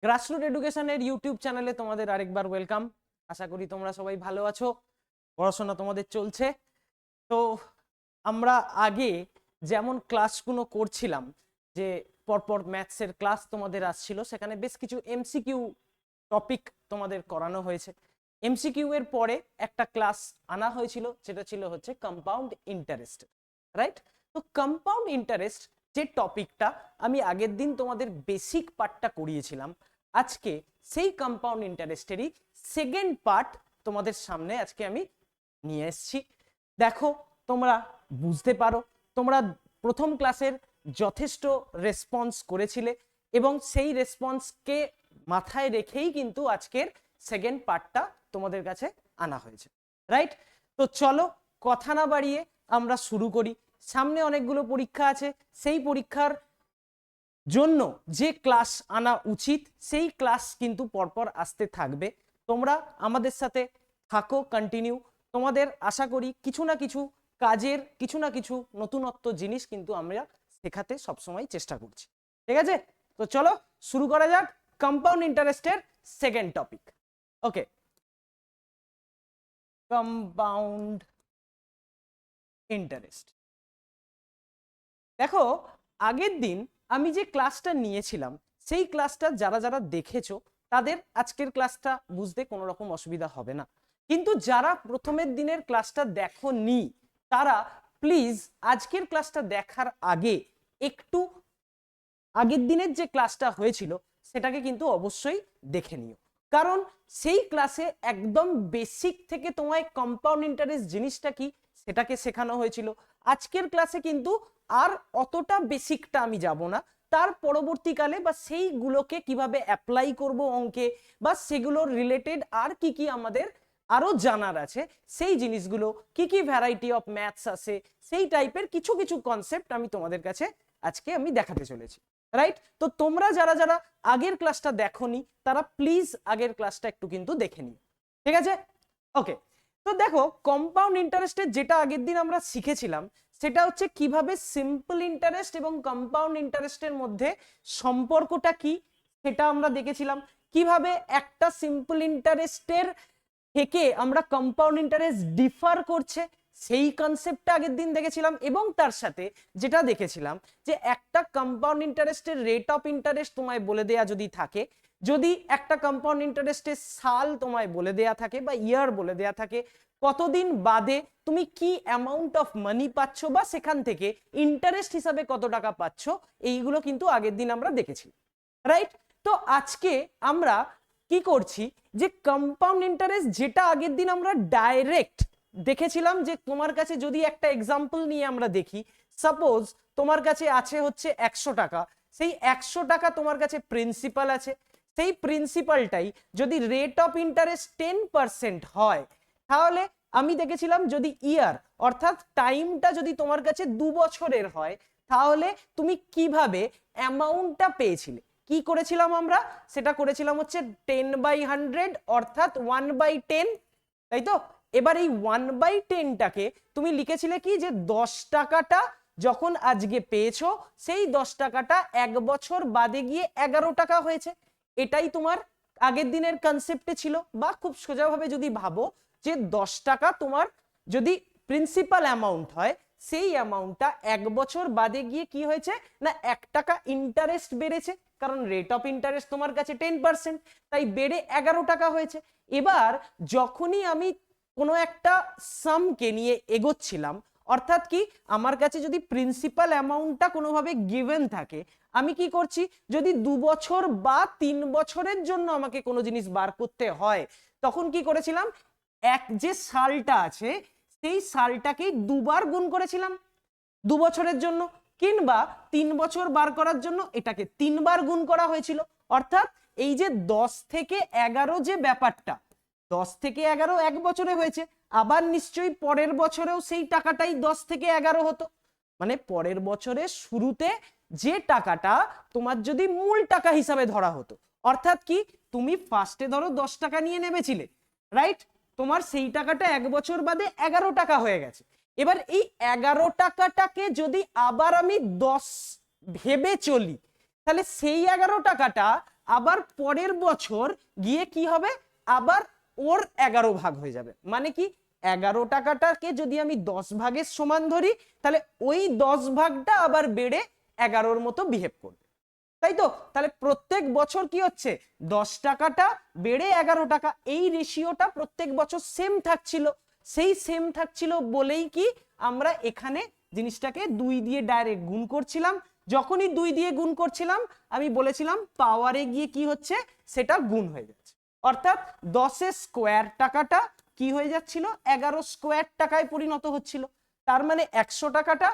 Grassroot এডুকেশনের YouTube চ্যানেলে তোমাদের আরেকবার ওয়েলকাম। আশা করি তোমরা সবাই ভালো আছো, পড়াশোনা তোমাদের চলছে। তো আমরা আগে যেমন ক্লাসগুলো করছিলাম, যে পরপর ম্যাথসের ক্লাস তোমাদের আসছিল, সেখানে বেশ কিছু এমসিকিউ টপিক তোমাদের করানো হয়েছে। এমসিকিউ এর পরে একটা ক্লাস আনা হয়েছিল, যেটা ছিল হচ্ছে কম্পাউন্ড ইন্টারেস্ট, রাইট? তো কম্পাউন্ড ইন্টারেস্ট যে টপিকটা আমি আগের দিন তোমাদের বেসিক পার্টটা করিয়েছিলাম, আজকে সেই কম্পাউন্ড ইন্টারেস্টেরই সেকেন্ড পার্ট তোমাদের সামনে আজকে আমি নিয়ে এসেছি। দেখো, তোমরা বুঝতে পারো, তোমরা প্রথম ক্লাসের যথেষ্ট রেসপন্স করেছিলে এবং সেই রেসপন্সকে মাথায় রেখেই কিন্তু আজকের সেকেন্ড পার্টটা তোমাদের কাছে আনা হয়েছে, রাইট? তো চলো কথা না বাড়িয়ে আমরা শুরু করি। সামনে অনেকগুলো পরীক্ষা আছে, সেই পরীক্ষার জন্য যে ক্লাস আনা উচিত সেই ক্লাস কিন্তু পরপর আসতে থাকবে। তোমরা আমাদের সাথে থাকো কন্টিনিউ। তোমাদের আশা করি কিছু না কিছু কাজের, কিছু না কিছু নতুনত্ব জিনিস কিন্তু আমরা শেখাতে সবসময় চেষ্টা করছি, ঠিক আছে? তো চলো শুরু করা যাক কম্পাউন্ড ইন্টারেস্টের সেকেন্ড টপিক। ওকে, কম্পাউন্ড ইন্টারেস্ট। দেখো, আগের দিন আমি যে ক্লাসটা নিয়েছিলাম সেই ক্লাসটা যারা যারা দেখেছো তাদের আজকের ক্লাসটা বুঝতে কোনো রকম অসুবিধা হবে না, কিন্তু যারা প্রথমের দিনের ক্লাসটা দেখোনি তারা প্লিজ আজকের ক্লাসটা দেখার আগে একটু আগের দিনের যে ক্লাসটা হয়েছিল সেটাকে কিন্তু অবশ্যই দেখে নিও, কারণ সেই ক্লাসে একদম বেসিক থেকে তোমায় কম্পাউন্ড ইন্টারেস্ট জিনিসটা কি সেটাকে শেখানো হয়েছিল। আজকের ক্লাসে কিন্তু আর অতটা বেসিকটা আমি যাব না, তার পরবর্তীকালে বা সেইগুলোকে কিভাবে অ্যাপ্লাই করব অঙ্কে, বা সেগুলোর রিলেটেড আর কি কি আমাদের আরো জানার আছে, সেই জিনিসগুলো কি কি ভ্যারাইটি অফ ম্যাথস আছে, সেই টাইপের কিছু কিছু কনসেপ্ট আমি তোমাদের কাছে আজকে আমি দেখাতে চলেছি, রাইট? তো তোমরা যারা যারা আগের ক্লাসটা দেখোনি তারা প্লিজ আগের ক্লাসটা একটু কিন্তু দেখে নিও, ঠিক আছে? ওকে, তো দেখো, কম্পাউন্ড ইন্টারেস্টের যেটা আগের দিন আমরা শিখেছিলাম সেটা হচ্ছে কিভাবে সিম্পল ইন্টারেস্ট এবং কম্পাউন্ড ইন্টারেস্টের মধ্যে সম্পর্কটা কি সেটা আমরা দেখেছিলাম, কিভাবে একটা সিম্পল ইন্টারেস্টের থেকে আমরা কম্পাউন্ড ইন্টারেস্ট ডিফার করছে সেই কনসেপ্টটা আগের দিন দেখেছিলাম, এবং তার সাথে যেটা দেখেছিলাম যে একটা কম্পাউন্ড ইন্টারেস্টের রেট অফ ইন্টারেস্ট তোমায় বলে দেয়া যদি থাকে, যদি একটা কম্পাউন্ড ইন্টারেস্টের সাল তোমায় বলে দেয়া থাকে বা ইয়ার বলে দেয়া থাকে, কতদিন বাদে তুমি কি অ্যামাউন্ট অফ মানি পাচ্ছ বা সেখান থেকে ইন্টারেস্ট হিসাবে কত টাকা পাচ্ছ, এইগুলো কিন্তু আগের দিন আমরা দেখেছি, রাইট? তো আজকে আমরা কি করছি, যে কম্পাউন্ড ইন্টারেস্ট যেটা আগের দিন আমরা ডাইরেক্ট দেখেছিলাম, যে তোমার কাছে যদি একটা এক্সাম্পল নিয়ে আমরা দেখি, সাপোজ তোমার কাছে আছে হচ্ছে 100 টাকা, সেই 100 টাকা তোমার কাছে প্রিন্সিপাল আছে, সেই প্রিন্সিপালটাই যদি রেট অফ ইন্টারেস্ট 10% হয়, তাহলে আমি দেখেছিলাম যদি ইয়ার অর্থাৎ টাইমটা যদি তোমার কাছে 2 বছরের হয়, তাহলে তুমি কিভাবে অ্যামাউন্টটা পেয়েছিলে, কি করেছিলাম আমরা, সেটা করেছিলাম হচ্ছে 10/100 অর্থাৎ 1/10, তাই তো? এবার এই 1/10টাকে তুমি লিখেছিলে কি, যে 10 টাকাটা যখন আজকে পেয়েছো সেই 10 টাকাটা 1 বছর বাদে গিয়ে 11 টাকা হয়েছে, এটাই তোমার আগের দিনের কনসেপ্টে ছিল। বা খুব সোজাভাবে যদি ভাবো, যে 10 টাকা তোমার যদি প্রিন্সিপাল অ্যামাউন্ট হয়, সেই অ্যামাউন্টটা 1 বছর বাদে গিয়ে কি হয়েছে না 1 টাকা ইন্টারেস্ট বেড়েছে, কারণ রেট অফ ইন্টারেস্ট তোমার কাছে 10%, তাই বেড়ে 11 টাকা হয়েছে। এবার যখনই আমি কোনো একটা সামকে নিয়ে এগোচ্ছিলাম, অর্থাৎ কি আমার কাছে যদি প্রিন্সিপাল অ্যামাউন্টটা কোনোভাবে গিভেন থাকে, আমি কি করছি, যদি 2 বছর বা 3 বছরের জন্য আমাকে কোনো জিনিস বার করতে হয়, তখন কি করেছিলাম, যে সালটা আছে সেই সালটাকে দুবার গুণ করেছিলাম 2 বছরের জন্য, কিংবা 3 বছর বার করার জন্য এটাকে 3বার গুণ করা হয়েছিল। অর্থাৎ এই যে 10 থেকে 11 যে ব্যাপারটা, 10 থেকে 11 1 বছরে হয়েছে, আবার নিশ্চয়ই পরের বছরেও সেই টাকাটাই 10 থেকে 11 হতো, মানে পরের বছরের শুরুতে যে টাকাটা তোমার যদি মূল টাকা হিসাবে ধরা হতো, অর্থাৎ কি তুমি ফার্স্টে ধরো 10 টাকা নিয়ে নেমেছিলে, রাইট? তোমার সেই টাকাটা 1 বছর বাদে 11 টাকা হয়ে গেছে। এবার এই 11 টাকাটাকে যদি আবার আমি 10 ভেবে চলি, তাহলে সেই 11 টাকাটা আবার পরের বছর গিয়ে কি হবে, আবার ওর 11 ভাগ হয়ে যাবে। মানে কি 11 টাকাটাকে যদি আমি 10 ভাগের সমান ধরি, তাহলে ওই 10 ভাগটা আবার বেড়ে 11-র মতো বিহেভ করবে, তাই তো? তাহলে প্রত্যেক বছর কি হচ্ছে, 10 টাকাটা বেড়ে 11 টাকা, এই রেশিওটা প্রত্যেক বছর সেম থাকছিল। সেই সেম থাকছিল বলেই কি আমরা এখানে জিনিসটাকে 2 দিয়ে ডাইরেক্ট গুণ করছিলাম। যখনই 2 দিয়ে গুণ করছিলাম আমি বলেছিলাম পাওয়ারে গিয়ে কি হচ্ছে, সেটা গুণ হয়ে যাচ্ছে। অর্থাৎ 10 স্কোয়ার টাকাটা কি হয়ে যাচ্ছিল, 11 স্কোয়ার টাকায় পরিণত হচ্ছিল। তার মানে 100 টাকাটা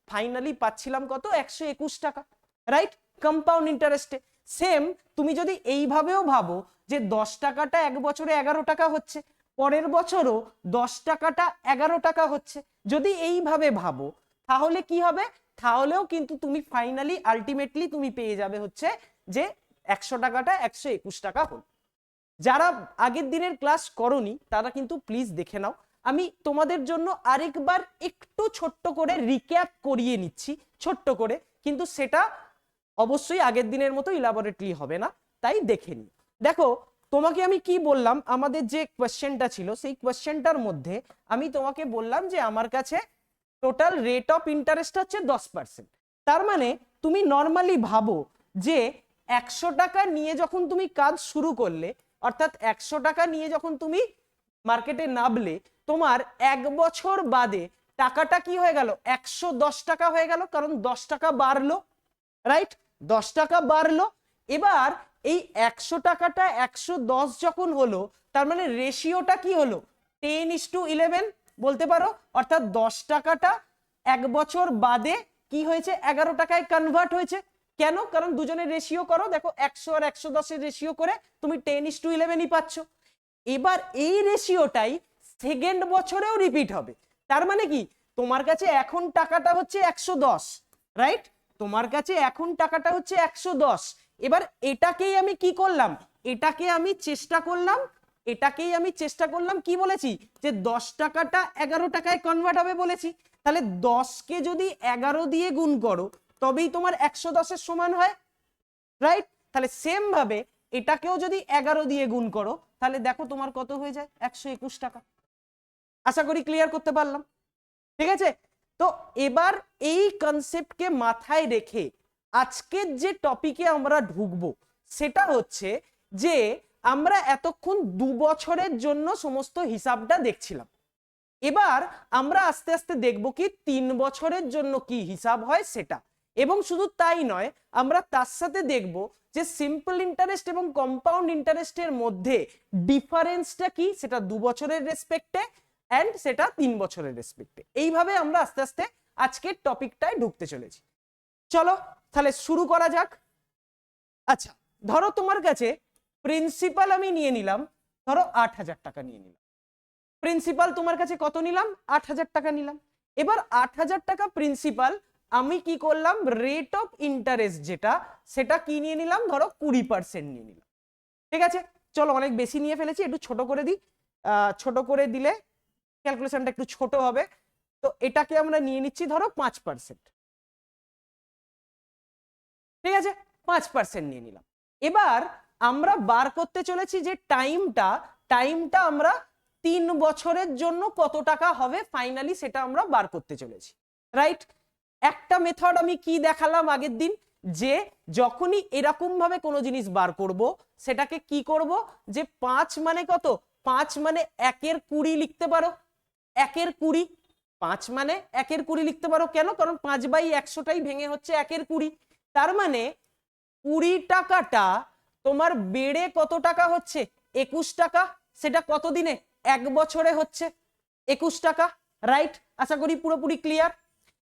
ফাইনালি পাচ্ছিলাম কত, 121 টাকা, রাইট? কম্পাউন্ড ইন্টারেস্টে সেম তুমি যদি এইভাবেও ভাবো যে 10 টাকাটা এক বছরে 11 টাকা হচ্ছে, পরের বছরও 10 টাকাটা 11 টাকা হচ্ছে, যদি এইভাবে ভাবো তাহলে কি হবে, তাহলেও কিন্তু তুমি ফাইনালি আলটিমেটলি তুমি পেয়ে যাবে হচ্ছে যে 100 টাকাটা 121 টাকা হলো। যারা আগের দিনের ক্লাস করনি তারা কিন্তু প্লিজ দেখে নাও। আমি তোমাদের জন্য আরেকবার একটু ছোট্ট করে রিক্যাপ করিয়ে নিচ্ছি, ছোট্ট করে, কিন্তু সেটা অবশ্যই আগের দিনের মতো ইলাবোরেটলি হবে না, তাই দেখে নি। দেখো তোমাকে আমি কি বললাম, আমাদের যে কোয়েশ্চেনটা ছিল সেই কোয়েশ্চেনটার মধ্যে আমি তোমাকে বললাম যে আমার কাছে টোটাল রেট অফ ইন্টারেস্ট হচ্ছে 10%। তার মানে তুমি নর্মালি ভাবো যে 100 টাকা নিয়ে যখন তুমি কাজ শুরু করলে, অর্থাৎ 100 টাকা নিয়ে যখন তুমি মার্কেটে নামলে, তোমার 1 বছর বাদে টাকাটা কি হয়ে গেল, 110 টাকা হয়ে গেল, কারণ 10 টাকা বাড়লো, রাইট? 10 টাকা বাড়লো। এবার এই 100 টাকাটা 110 যখন হলো, তার মানে রেশিওটা কি হলো, 10:11 বলতে পারো। অর্থাৎ 10 টাকাটা 1 বছর বাদে কি হয়েছে, 11 টাকায় কনভার্ট হয়েছে। কেন? কারণ দুজনের রেশিও করো, দেখো 100 আর 110 এর রেশিও করে তুমি 10:11ই পাচ্ছ। এবার এই রেশিওটাই সেকেন্ড বছরেও রিপিট হবে। তার মানে কি তোমার কাছে এখন টাকাটা হচ্ছে 110, রাইট? তোমার কাছে এখন টাকাটা হচ্ছে 110। এবার এটাকেই আমি কি করলাম, এটাকেই আমি চেষ্টা করলাম কি বলেছি, যে 10 টাকাটা 11 টাকায় কনভার্ট হবে বলেছি। তাহলে 10 কে যদি 11 দিয়ে গুণ করো তবেই তোমার 110 এর সমান হয়, রাইট? তাহলে সেম ভাবে এটাকেও যদি 11 দিয়ে গুণ করো তাহলে দেখো তোমার কত হয়ে যায়, 121 টাকা। আশা করি ক্লিয়ার করতে পারলাম, ঠিক আছে? তো এবার এই কনসেপ্টকে মাথায় রেখে আজকের যে টপিকে আমরা ঢুকবো সেটা হচ্ছে যে আমরা এতক্ষণ 2 বছরের জন্য সমস্ত হিসাবটা দেখছিলাম। এবার আমরা আস্তে আস্তে দেখব কি 3 বছরের জন্য কি হিসাব হয় সেটা। এবং শুধু তাই নয়, আমরা তার সাথে দেখব যে সিম্পল ইন্টারেস্ট এবং কম্পাউন্ড ইন্টারেস্টের মধ্যে ডিফারেন্সটা কি, সেটা 2 বছরের রেসপেক্টে এন্ড সেটা 3 বছরের রেসপেক্টে। এইভাবে আমরা আস্তে আস্তে আজকের টপিকটায় ঢুকতে চলেছি। চলো তাহলে শুরু করা যাক। আচ্ছা, ধরো তোমার কাছে প্রিন্সিপাল আমি নিয়ে নিলাম, ধরো 8,000 টাকা নিয়ে নিলাম। প্রিন্সিপাল তোমার কাছে কত নিলাম, 8,000 টাকা নিলাম। এবার 8,000 টাকা প্রিন্সিপাল, আমি কি করলাম, রেট অফ ইন্টারেস্ট যেটা সেটা কি নিয়ে নিলাম, ধরো 20% নিয়ে নিলাম। ঠিক আছে, চলো অনেক বেশি নিয়ে ফেলেছি, একটু ছোট করে দিই। ছোট করে দিলে ক্যালকুলেশনটা একটু ছোট হবে। তো এটাকে আমরা নিয়ে নিচ্ছি ধরো 5%। ঠিক আছে, 5% নিয়ে নিলাম। এবার আমরা বার করতে চলেছি যে টাইমটা আমরা 3 বছরের জন্য কত টাকা হবে ফাইনালি, সেটা আমরা বার করতে চলেছি, রাইট? একটা মেথড আমি কি দেখালাম আগের দিন, যে যখনই এরকম ভাবে কোনো জিনিস বার করব সেটাকে কি করব, যে 5 মানে কত, 5 মানে 1-এর 20 লিখতে পারো, 1-এর 20, 5 মানে 1-এর 20 লিখতে পারো। কেন? কারণ 5/100টাই ভেঙে হচ্ছে 1-এর 20। তার মানে 20 টাকাটা তোমার বেড়ে কত টাকা হচ্ছে, 21 টাকা। সেটা কত দিনে, 1 বছরে হচ্ছে 21 টাকা, রাইট? আশা করি পুরোপুরি ক্লিয়ার।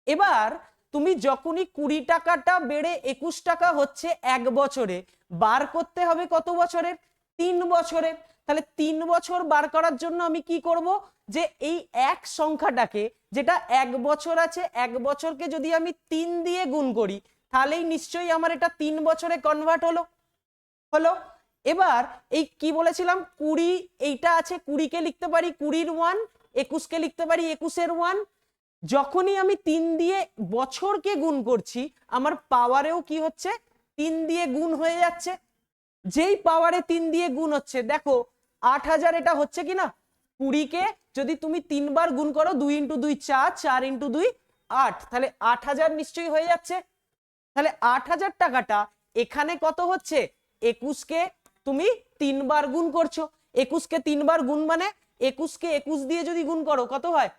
এবার তুমি যখনই 20 টাকাটা বেড়ে 21 টাকা হচ্ছে 1 বছরে, বার করতে হবে কত বছরের, 3 বছরের। তাহলে 3 বছর বার করার জন্য আমি কি করব, যে এই এক সংখ্যাটাকে, যেটা 1 বছর আছে, 1 বছরকে যদি আমি 3 দিয়ে গুণ করি তাহলেই নিশ্চয়ই আমার এটা 3 বছরে কনভার্ট হলো। এবার এই কি বলেছিলাম, 20 এইটা আছে, 20 কে লিখতে পারি 20-এর 1, 21 কে লিখতে পারি 21-এর 1। যখনই আমি 3 দিয়ে বছরকে গুণ করছি আমার পাওয়ারেও কি হচ্ছে, 3 দিয়ে গুণ হয়ে যাচ্ছে, যেই পাওয়ারে 3 দিয়ে গুণ হচ্ছে, দেখো 8000 এটা হচ্ছে কি না, 20 কে যদি তুমি 3 বার গুণ করো, 2 × 2 4, 4 × 2 8, তাহলে 8000 নিশ্চয়ই হয়ে যাচ্ছে। তাহলে 8000 টাকাটা এখানে কত হচ্ছে, 21 কে তুমি 3 বার গুণ করছো, 21 কে 3 বার গুণ মানে 21 কে 21 দিয়ে যদি গুণ করো কত হয়,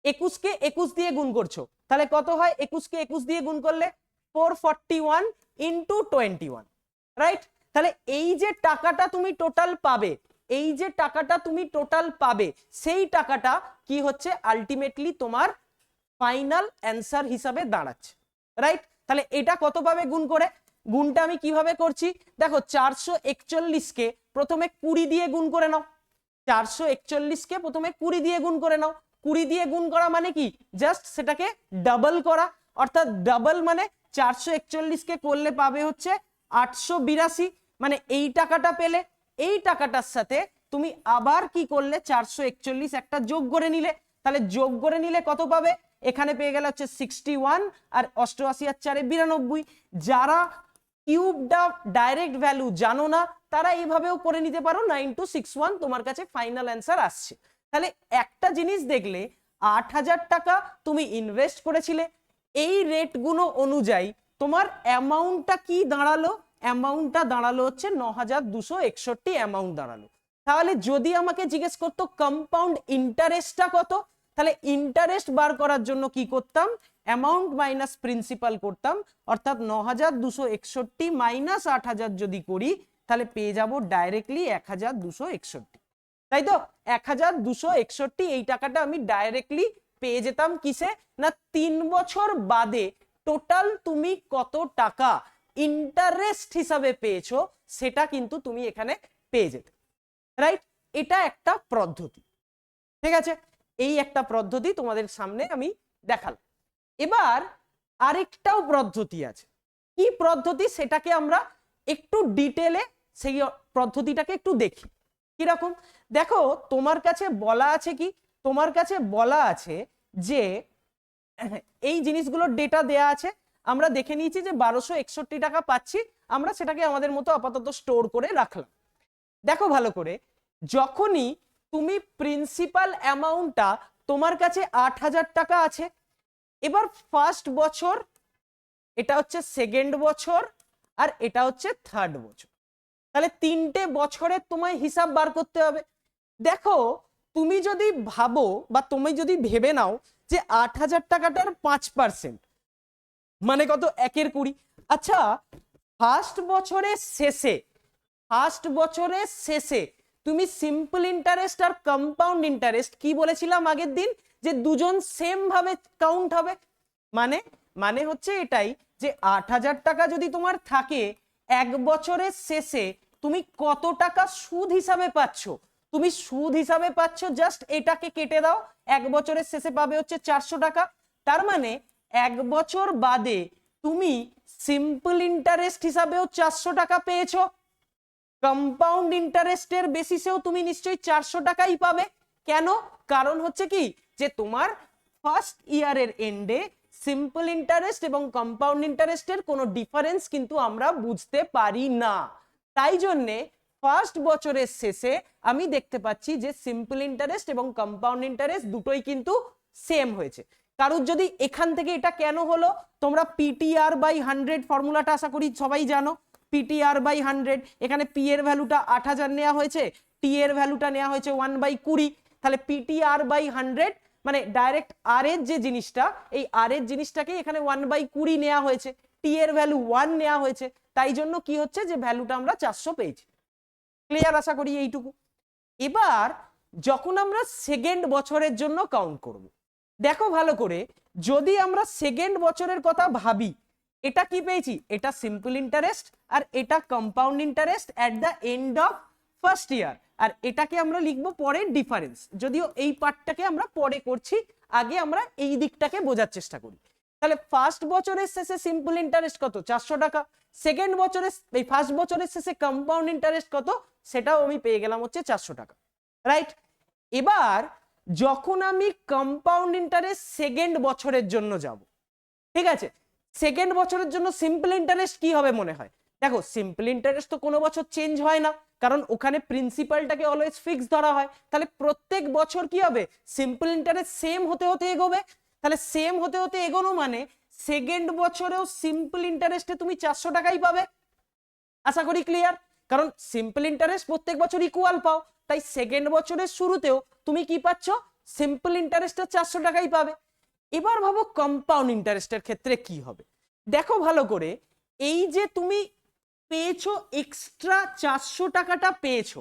21 কে 21 দিয়ে গুণ করছো, তাহলে কত হয়, 21 কে 21 দিয়ে গুণ করলে 441 × 21, রাইট। তাহলে এই যে টাকাটা তুমি টোটাল পাবে, এই যে টাকাটা তুমি টোটাল পাবে, সেই টাকাটা কি হচ্ছে আলটিমেটলি তোমার ফাইনাল অ্যান্সার হিসাবে দাঁড়াচ্ছে, রাইট। তাহলে এটা কত পাবে গুণ করে, গুণটা আমি কিভাবে করছি, দেখো 441 কে প্রথমে 20 দিয়ে গুণ করে নাও, 441 কে প্রথমে 20 দিয়ে গুণ করে নাও, 20 দিয়ে গুণ করা মানে কি, জাস্ট সেটাকে ডাবল করা, অর্থাৎ ডাবল মানে 441 কে করলে পাবে হচ্ছে 882, মানে এই টাকাটা পেলে, এই টাকাটার সাথে তুমি আবার কি করলে 441 একটা যোগ করে নিলে, তাহলে যোগ করে নিলে কত পাবে, এখানে পেয়ে গেলে হচ্ছে 61 আর 88 আর 4 92। যারা কিউবটা ডাইরেক্ট ভ্যালু জানো না তারা এইভাবেও করে নিতে পারো, 9261 তোমার কাছে ফাইনাল অ্যান্সার আসছে। তাহলে একটা জিনিস দেখলে, 8000 টাকা তুমি ইনভেস্ট করেছিলে, এই রেটগুলো অনুযায়ী তোমার অ্যামাউন্টটা কি দাঁড়ালো, অ্যামাউন্টটা দাঁড়ালো হচ্ছে 9261 অ্যামাউন্ট দাঁড়ালো। তাহলে যদি আমাকে জিজ্ঞেস করতো কম্পাউন্ড ইন্টারেস্টটা কত, তাহলে ইন্টারেস্ট বার করার জন্য কি করতাম, অ্যামাউন্ট মাইনাস প্রিন্সিপাল করতাম, অর্থাৎ 9261 মাইনাস 8000 যদি করি তাহলে পেয়ে যাব ডাইরেক্টলি 1261, তাই তো 1261 এই টাকাটা আমি ডাইরেক্টলি পেয়ে যেতাম কিসে না, 3 বছর বাদে টোটাল তুমি কত টাকা ইন্টারেস্ট হিসাবে পেয়েছো সেটা কিন্তু তুমি এখানে পেয়ে যেতে, রাইট। এটা একটা পদ্ধতি, ঠিক আছে, এই একটা পদ্ধতি তোমাদের সামনে আমি দেখালাম। এবার আরেকটাও পদ্ধতি আছে, কি পদ্ধতি সেটাকে আমরা একটু ডিটেলে সেই পদ্ধতিটাকে একটু দেখি কিরকম। দেখো তোমার কাছে বলা আছে কি, তোমার কাছে বলা আছে যে এই জিনিসগুলোর ডেটা দেয়া আছে, আমরা দেখে নিয়েছি যে 1261 টাকা পাচ্ছি, আমরা সেটাকে আমাদের মতো আপাতত স্টোর করে রাখলাম। দেখো ভালো করে, যখনই তুমি প্রিন্সিপাল অ্যামাউন্টটা তোমার কাছে 8000 টাকা আছে, এবার ফার্স্ট বছর, এটা হচ্ছে সেকেন্ড বছর, আর এটা হচ্ছে থার্ড বছর, তাহলে 3টে বছরের তোমায় হিসাব বার করতে হবে। দেখো তুমি যদি ভাবো বা তুমি যদি ভেবে নাও যে 8000 টাকাটার 5% মানে কত, 1/20, আচ্ছা ফার্স্ট বছরের শেষে, ফার্স্ট বছরের শেষে তুমি সিম্পল ইন্টারেস্ট আর কম্পাউন্ড ইন্টারেস্ট কি বলেছিলাম আগের দিন, যে দুজন সেম ভাবে কাউন্ট হবে, মানে হচ্ছে এটাই যে 8000 টাকা যদি তোমার থাকে, 1 বছরের শেষে তুমি কত টাকা সুদ হিসাবে পাচ্ছ, তুমি সুদ হিসাবে পাচ্ছ জাস্ট এটাকে কেটে দাও, 1 বছরের শেষে পাবে হচ্ছে 400 টাকা, তার মানে 1 বছর বাদে তুমি সিম্পল ইন্টারেস্ট হিসাবেও 400 টাকা পেয়েছো, কম্পাউন্ড ইন্টারেস্টের বেসিসেও তুমি নিশ্চয়ই 400 টাকাই পাবে। কেন, কারণ হচ্ছে কি যে তোমার ফার্স্ট ইয়ারের এন্ডে সিম্পল ইন্টারেস্ট এবং কম্পাউন্ড ইন্টারেস্টের কোনো ডিফারেন্স কিন্তু আমরা বুঝতে পারি না, তাই জন্যে ফার্স্ট বছরের শেষে আমি দেখতে পাচ্ছি যে সিম্পল ইন্টারেস্ট এবং কম্পাউন্ড ইন্টারেস্ট দুটোই কিন্তু সেম হয়েছে। কারোর যদি এখান থেকে এটা কেন হলো, তোমরা PTR/100 ফর্মুলাটা আশা করি সবাই জানো, PTR/100, এখানে P এর ভ্যালুটা 8000 নেওয়া হয়েছে, T এর ভ্যালুটা নেওয়া হয়েছে 1/20, তাহলে PTR/100 মানে ডাইরেক্ট আর এর যে জিনিসটা, এই আর এর জিনিসটাকে এখানে 1/20 নেওয়া হয়েছে, T এর ভ্যালু 1 নেওয়া হয়েছে, তাই জন্য কি হচ্ছে যে ভ্যালুটা আমরা 400 পেয়েছি। ক্লিয়ার আশা করি এইটুকু। এবার যখন আমরা সেকেন্ড বছরের জন্য কাউন্ট করব, দেখো ভালো করে, যদি আমরা সেকেন্ড বছরের কথা ভাবি, এটা কি পেয়েছি, এটা সিম্পল ইন্টারেস্ট আর এটা compound interest at the end of first year, আর এটাকে আমরা লিখবো পরে ডিফারেন্স, যদিও এই পার্টটাকে আমরা পরে করছি, আগে আমরা এই দিকটাকে বোঝার চেষ্টা করি। তাহলে ফার্স্ট বছরের শেষে সিম্পল ইন্টারেস্ট কত, 400 টাকা, সেকেন্ড বছরের এই ফার্স্ট বছরের শেষে কম্পাউন্ড ইন্টারেস্ট কত, সেটাও আমি পেয়ে গেলাম হচ্ছে 400 টাকা, রাইট। এবার যখন আমি কম্পাউন্ড ইন্টারেস্ট সেকেন্ড বছরের জন্য যাব, ঠিক আছে, সেকেন্ড বছরের জন্য সিম্পল ইন্টারেস্ট কি হবে মনে হয়? দেখো সিম্পল ইন্টারেস্ট তো কোনো বছর চেঞ্জ হয় না, কারণ ওখানে প্রিন্সিপালটাকে অলওয়েজ ফিক্স ধরা হয়। তাহলে প্রত্যেক বছর কি হবে? সিম্পল ইন্টারেস্ট সেম হতে হতে এগোবে। তাহলে সেম হতে হতে এগোনো মানে সেকেন্ড বছরেও সিম্পল ইন্টারেস্টে তুমি 400 টাকাই পাবে। আশা করি ক্লিয়ার। কারণ সিম্পল ইন্টারেস্ট প্রত্যেক বছর ইকুয়াল পাও, তাই সেকেন্ড বছরের শুরুতেও তুমি কি পাচ্ছ? সিম্পল ইন্টারেস্টে 400 টাকাই পাবে। এবার ভাবো কম্পাউন্ড ইন্টারেস্টের ক্ষেত্রে কি হবে। দেখো ভালো করে, এই যে তুমি পেয়েছো এক্সট্রা 400 টাকাটা পেয়েছো,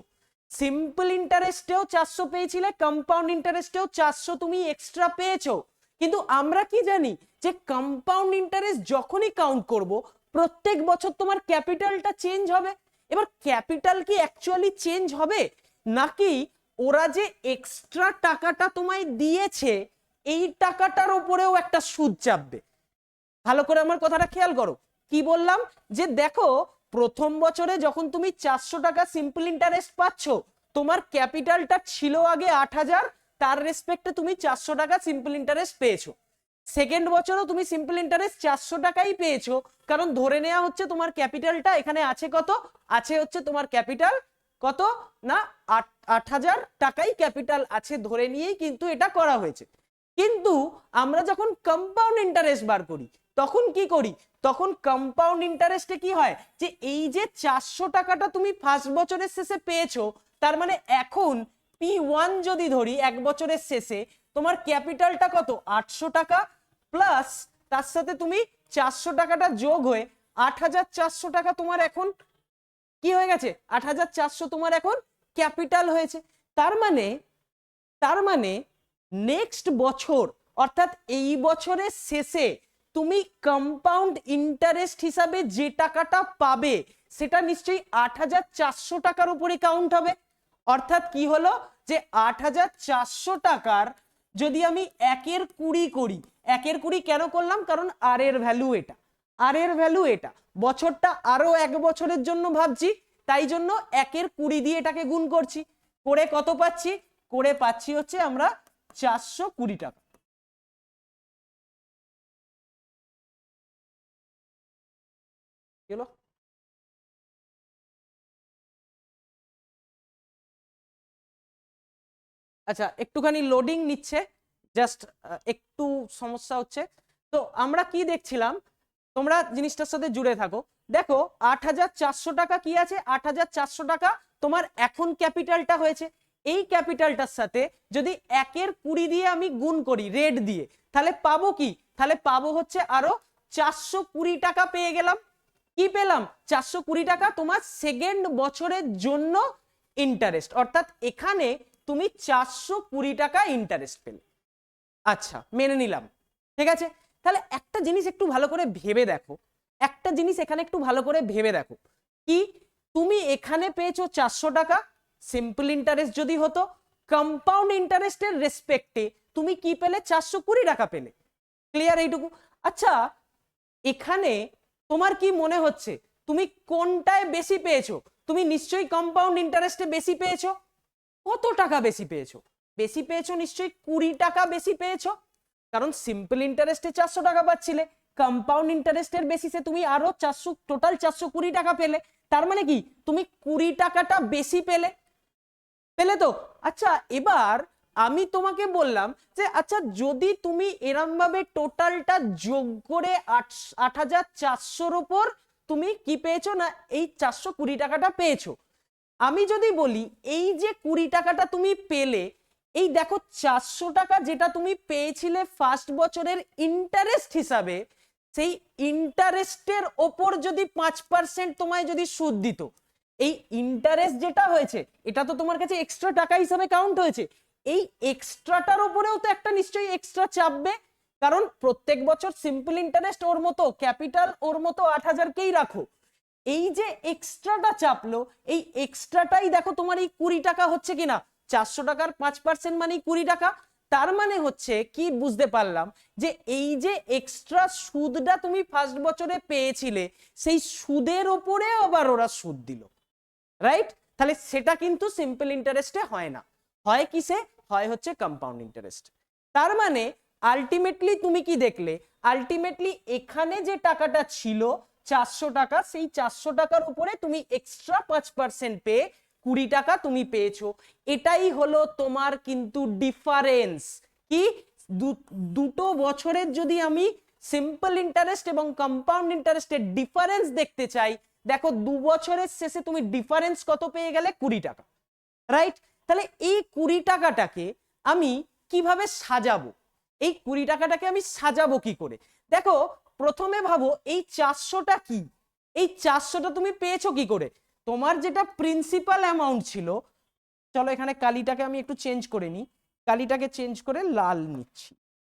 সিম্পল ইন্টারেস্টেও 400 পেয়েছিলে, কম্পাউন্ড ইন্টারেস্টেও 400 তুমি এক্সট্রা পেয়েছো। কিন্তু আমরা কি জানি যে কম্পাউন্ড ইন্টারেস্ট যখনই কাউন্ট করব প্রত্যেক বছর তোমার ক্যাপিটালটা চেঞ্জ হবে। এবার ক্যাপিটাল কি অ্যাকচুয়ালি চেঞ্জ হবে, নাকি ওরা যে এক্সট্রা টাকাটা তোমায় দিয়েছে এই টাকাটার উপরেও একটা সুদ চাপবে? ভালো করে আমার কথাটা খেয়াল করো। কি বললাম? যে দেখো প্রথম বছরে যখন তুমি 400 টাকা সিম্পল ইন্টারেস্ট পাচ্ছ, তোমার ক্যাপিটালটা ছিল আগে 8000, তার রেসপেক্টে তুমি 400 টাকা সিম্পল ইন্টারেস্ট পেয়েছো। সেকেন্ড বছরও তুমি সিম্পল ইন্টারেস্ট 400 টাকাই পেয়েছো, কারণ ধরে নেওয়া হচ্ছে তোমার ক্যাপিটালটা এখানে আছে কত? আছে হচ্ছে তোমার ক্যাপিটাল কত না 8000 টাকাই ক্যাপিটাল আছে ধরে নিয়েই কিন্তু এটা করা হয়েছে। কিন্তু আমরা যখন কম্পাউন্ড ইন্টারেস্ট বার করি তখন কি করি? তখন কম্পাউন্ড ইন্টারেস্টে কি হয় যে এই যে 400 টাকাটা তুমি ফার্স্ট বছরের শেষে পেয়েছো, তার মানে এখন P1 যদি ধরি এক বছরের শেষে তোমার ক্যাপিটালটা কত? 800 টাকা, প্লাস তার সাথে তুমি 400 টাকাটা যোগ হয়ে 8400 টাকা তোমার এখন কি হয়ে গেছে? 8400 তোমার এখন ক্যাপিটাল হয়েছে। তার মানে নেক্সট বছর অর্থাৎ এই বছরের শেষে তুমি কম্পাউন্ড ইন্টারেস্ট হিসাবে যে টাকাটা পাবে সেটা নিশ্চয়ই 8400 টাকার উপরে কাউন্ট হবে। অর্থাৎ কি হলো যে 8400 টাকার যদি আমি 1/20 করি, 1/20 কেন করলাম? কারণ আর এর ভ্যালু এটা, আর এর ভ্যালু এটা, বছরটা আরো এক বছরের জন্য ভাবছি, তাই জন্য 1/20 দিয়ে এটাকে গুণ করছি। করে কত পাচ্ছি? করে পাচ্ছি হচ্ছে আমরা 420 টাকা। গেল? আচ্ছা একটুখানি লোডিং নিচ্ছে, জাস্ট একটু সমস্যা হচ্ছে। তো আমরা কি দেখছিলাম, তোমরা জিনিসটার সাথে জুড়ে থাকো। দেখো 8400 টাকা কি আছে? 8400 টাকা তোমার এখন ক্যাপিটালটা হয়েছে। এই ক্যাপিটালটার সাথে যদি 1/20 দিয়ে আমি গুণ করি রেট দিয়ে, তাহলে পাবো কি? তাহলে পাবো হচ্ছে আরো 420 টাকা পেয়ে গেলাম। কি পেলাম? 420 টাকা তোমার সেকেন্ড বছরের জন্য ইন্টারেস্ট, অর্থাৎ এখানে তুমি 420 টাকা ইন্টারেস্ট পেলে। আচ্ছা মেনে নিলাম, ঠিক আছে। তাহলে একটা জিনিস একটু ভালো করে ভেবে দেখো, একটা জিনিস এখানে একটু ভালো করে ভেবে দেখো, কি তুমি এখানে পেয়েছো 400 টাকা সিম্পল ইন্টারেস্ট যদি হতো, কম্পাউন্ড ইন্টারেস্টের রেসপেক্টে তুমি কি পেলে? 420 টাকা পেলে। ক্লিয়ার এইটুকু? আচ্ছা এখানে তোমার কি মনে হচ্ছে তুমি কোনটায় বেশি পেয়েছো? তুমি নিশ্চয়ই কম্পাউন্ড ইন্টারেস্টে বেশি পেয়েছো। কত টাকা বেশি পেয়েছো? বেশি পেয়েছো নিশ্চয়ই 20 টাকা বেশি পেয়েছো, কারণ সিম্পল ইন্টারেস্টে 400 টাকা পাচ্ছিলে, কম্পাউন্ড ইন্টারেস্টের বেসিসে তুমি আরো 400, টোটাল 420 টাকা পেলে। তার মানে কি তুমি 20 টাকাটা বেশি পেলে, পেলে তো? আচ্ছা এবার আমি তোমাকে বললাম যে আচ্ছা যদি তুমি এরম ভাবে টোটালটা যোগ করে 8400-র উপর তুমি কি পেয়েছো না এই 420 টাকাটা পেয়েছো। আমি যদি বলি এই যে 20 টাকাটা তুমি পেলে, এই দেখো 400 টাকা যেটা তুমি পেয়েছিলে ফার্স্ট বছরের ইন্টারেস্ট হিসাবে, সেই ইন্টারেস্টের ওপর যদি 5% তোমায় যদি সুদ দিত, এই ইন্টারেস্ট যেটা হয়েছে এটা তো তোমার কাছে এক্সট্রা টাকা হিসাবে কাউন্ট হয়েছে, এই এক্সট্রাটার উপরেও তো একটা নিশ্চয়ই এক্সট্রা চাপবে, কারণ প্রত্যেক বছর সিম্পল ইন্টারেস্ট ওর মতো, ক্যাপিটাল ওর মতো 8000কেই রাখো। এই যে এক্সট্রাটা চাপলো, এই এক্সট্রাটাই দেখো তোমার এই 20 টাকা হচ্ছে কিনা, 400 টাকার 5% মানে 20 টাকা। তার মানে হচ্ছে কি বুঝতে পারলাম যে এই যে এক্সট্রা সুদটা তুমি ফার্স্ট বছরে পেয়েছিলে সেই সুদের উপরে আবার ওরা সুদ দিল, রাইট? তাহলে সেটা কিন্তু সিম্পল ইন্টারেস্টে হয় না, হয় কিসে? হয় হচ্ছে কম্পাউন্ড ইন্টারেস্ট। তার মানে আলটিমেটলি তুমি কি দেখলে, আলটিমেটলি এখানে যে টাকাটা ছিল 400 টাকা, সেই 400 টাকার উপরে তুমি এক্সট্রা 5% পেয়ে 20 টাকা তুমি পেয়েছো। এটাই হলো তোমার কিন্তু ডিফারেন্স। কি দুটো বছরের যদি আমি সিম্পল ইন্টারেস্ট এবং কম্পাউন্ড ইন্টারেস্টের ডিফারেন্স দেখতে চাই, দেখো 2 বছরের শেষে তুমি ডিফারেন্স কত পেয়ে গেলে? 20 টাকা, রাইট? তাহলে এই 20 টাকাটাকে আমি কিভাবে সাজাবো? এই 20 টাকাটাকে আমি সাজাবো কি করে? দেখো প্রথমে ভাবো এই 400টা কি, এই 400টা তুমি পেয়েছো কি করে? তোমার যেটা প্রিন্সিপাল অ্যামাউন্ট ছিল, চলো এখানে কালিটাকে আমি একটু চেঞ্জ করে নিই, কালিটাকে চেঞ্জ করে লাল নিচ্ছি।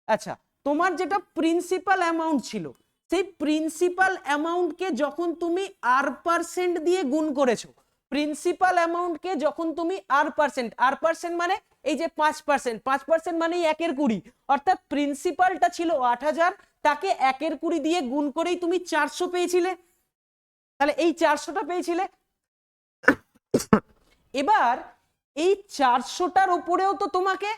আচ্ছা, তোমার যেটা প্রিন্সিপাল অ্যামাউন্ট ছিল, সেই প্রিন্সিপাল অ্যামাউন্টকে যখন তুমি r% দিয়ে গুণ করেছো, প্রিন্সিপাল অ্যামাউন্টকে যখন তুমি r% মানে এই যে 5%, 5% মানে 1/20, অর্থাৎ প্রিন্সিপালটা ছিল 8000, তাকে 1/20 দিয়ে গুণ করেই তুমি 400 পেয়েছিলে। তাহলে এই 400টা পেয়েছিলে। এবার এই 400টার উপরেও তো তোমাকে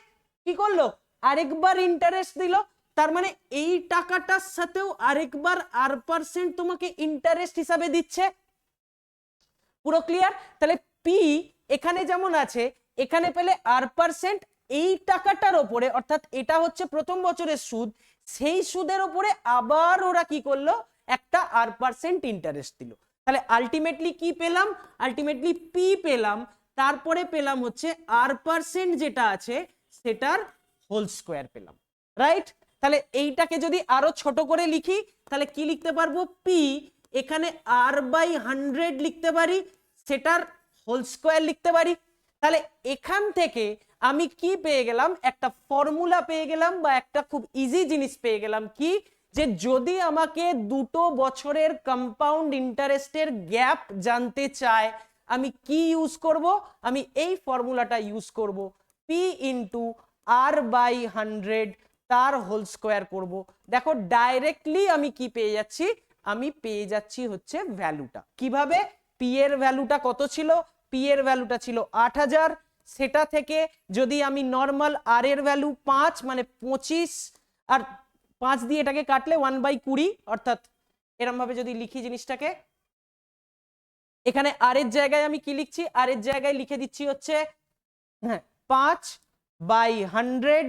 কি করলো? আরেকবার ইন্টারেস্ট দিল। তার মানে এই টাকাটার সাথেও আরেকবার r% তোমাকে ইন্টারেস্ট হিসাবে দিচ্ছে। পুরো ক্লিয়ার? তাহলে পি এখানে যেমন আছে, এখানে পেলে r%, এই টাকাটার উপরে, অর্থাৎ এটা হচ্ছে প্রথম বছরের সুদ, সেই সুদের উপরে আবার ওরা কি করলো? একটা r% ইন্টারেস্ট দিল। তাহলে আলটিমেটলি কি পেলাম? আলটিমেটলি পি পেলাম, তারপরে পেলাম হচ্ছে r% যেটা আছে সেটার হোল স্কোয়ার পেলাম, রাইট? তাহলে এইটাকে যদি আরো ছোট করে লিখি, তাহলে কি লিখতে পারবো? পি এখানে r/100 লিখতে পারি, সেটার হোল স্কোয়ার লিখতে পারি। তাহলে এখান থেকে আমি কি পেয়ে গেলাম? একটা ফর্মুলা পেয়ে গেলাম, বা একটা খুব ইজি জিনিস পেয়ে গেলাম। কি? যে যদি আমাকে দুটো বছরের কম্পাউন্ড ইন্টারেস্টের গ্যাপ জানতে চায়, আমি কি ইউজ করব? আমি এই ফর্মুলাটা ইউজ করব, পি ইন্টু r/100 তার হোল স্কোয়ার করব। দেখো ডাইরেক্টলি আমি কি পেয়ে যাচ্ছি? আমি পেয়ে যাচ্ছি হচ্ছে ভ্যালুটা। কিভাবে? পি এর ভ্যালুটা কত ছিল? পি এর ভ্যালুটা ছিল 8000, সেটা থেকে যদি আমি নর্মাল আর এর ভ্যালু 5 মানে 25, আর 5 দিয়ে এটাকে কাটলে 1/20, অর্থাৎ এরকম ভাবে যদি লিখি জিনিসটাকে, এখানে আর এর জায়গায় আমি কি লিখছি? আর এর জায়গায় লিখে দিচ্ছি হচ্ছে 5/100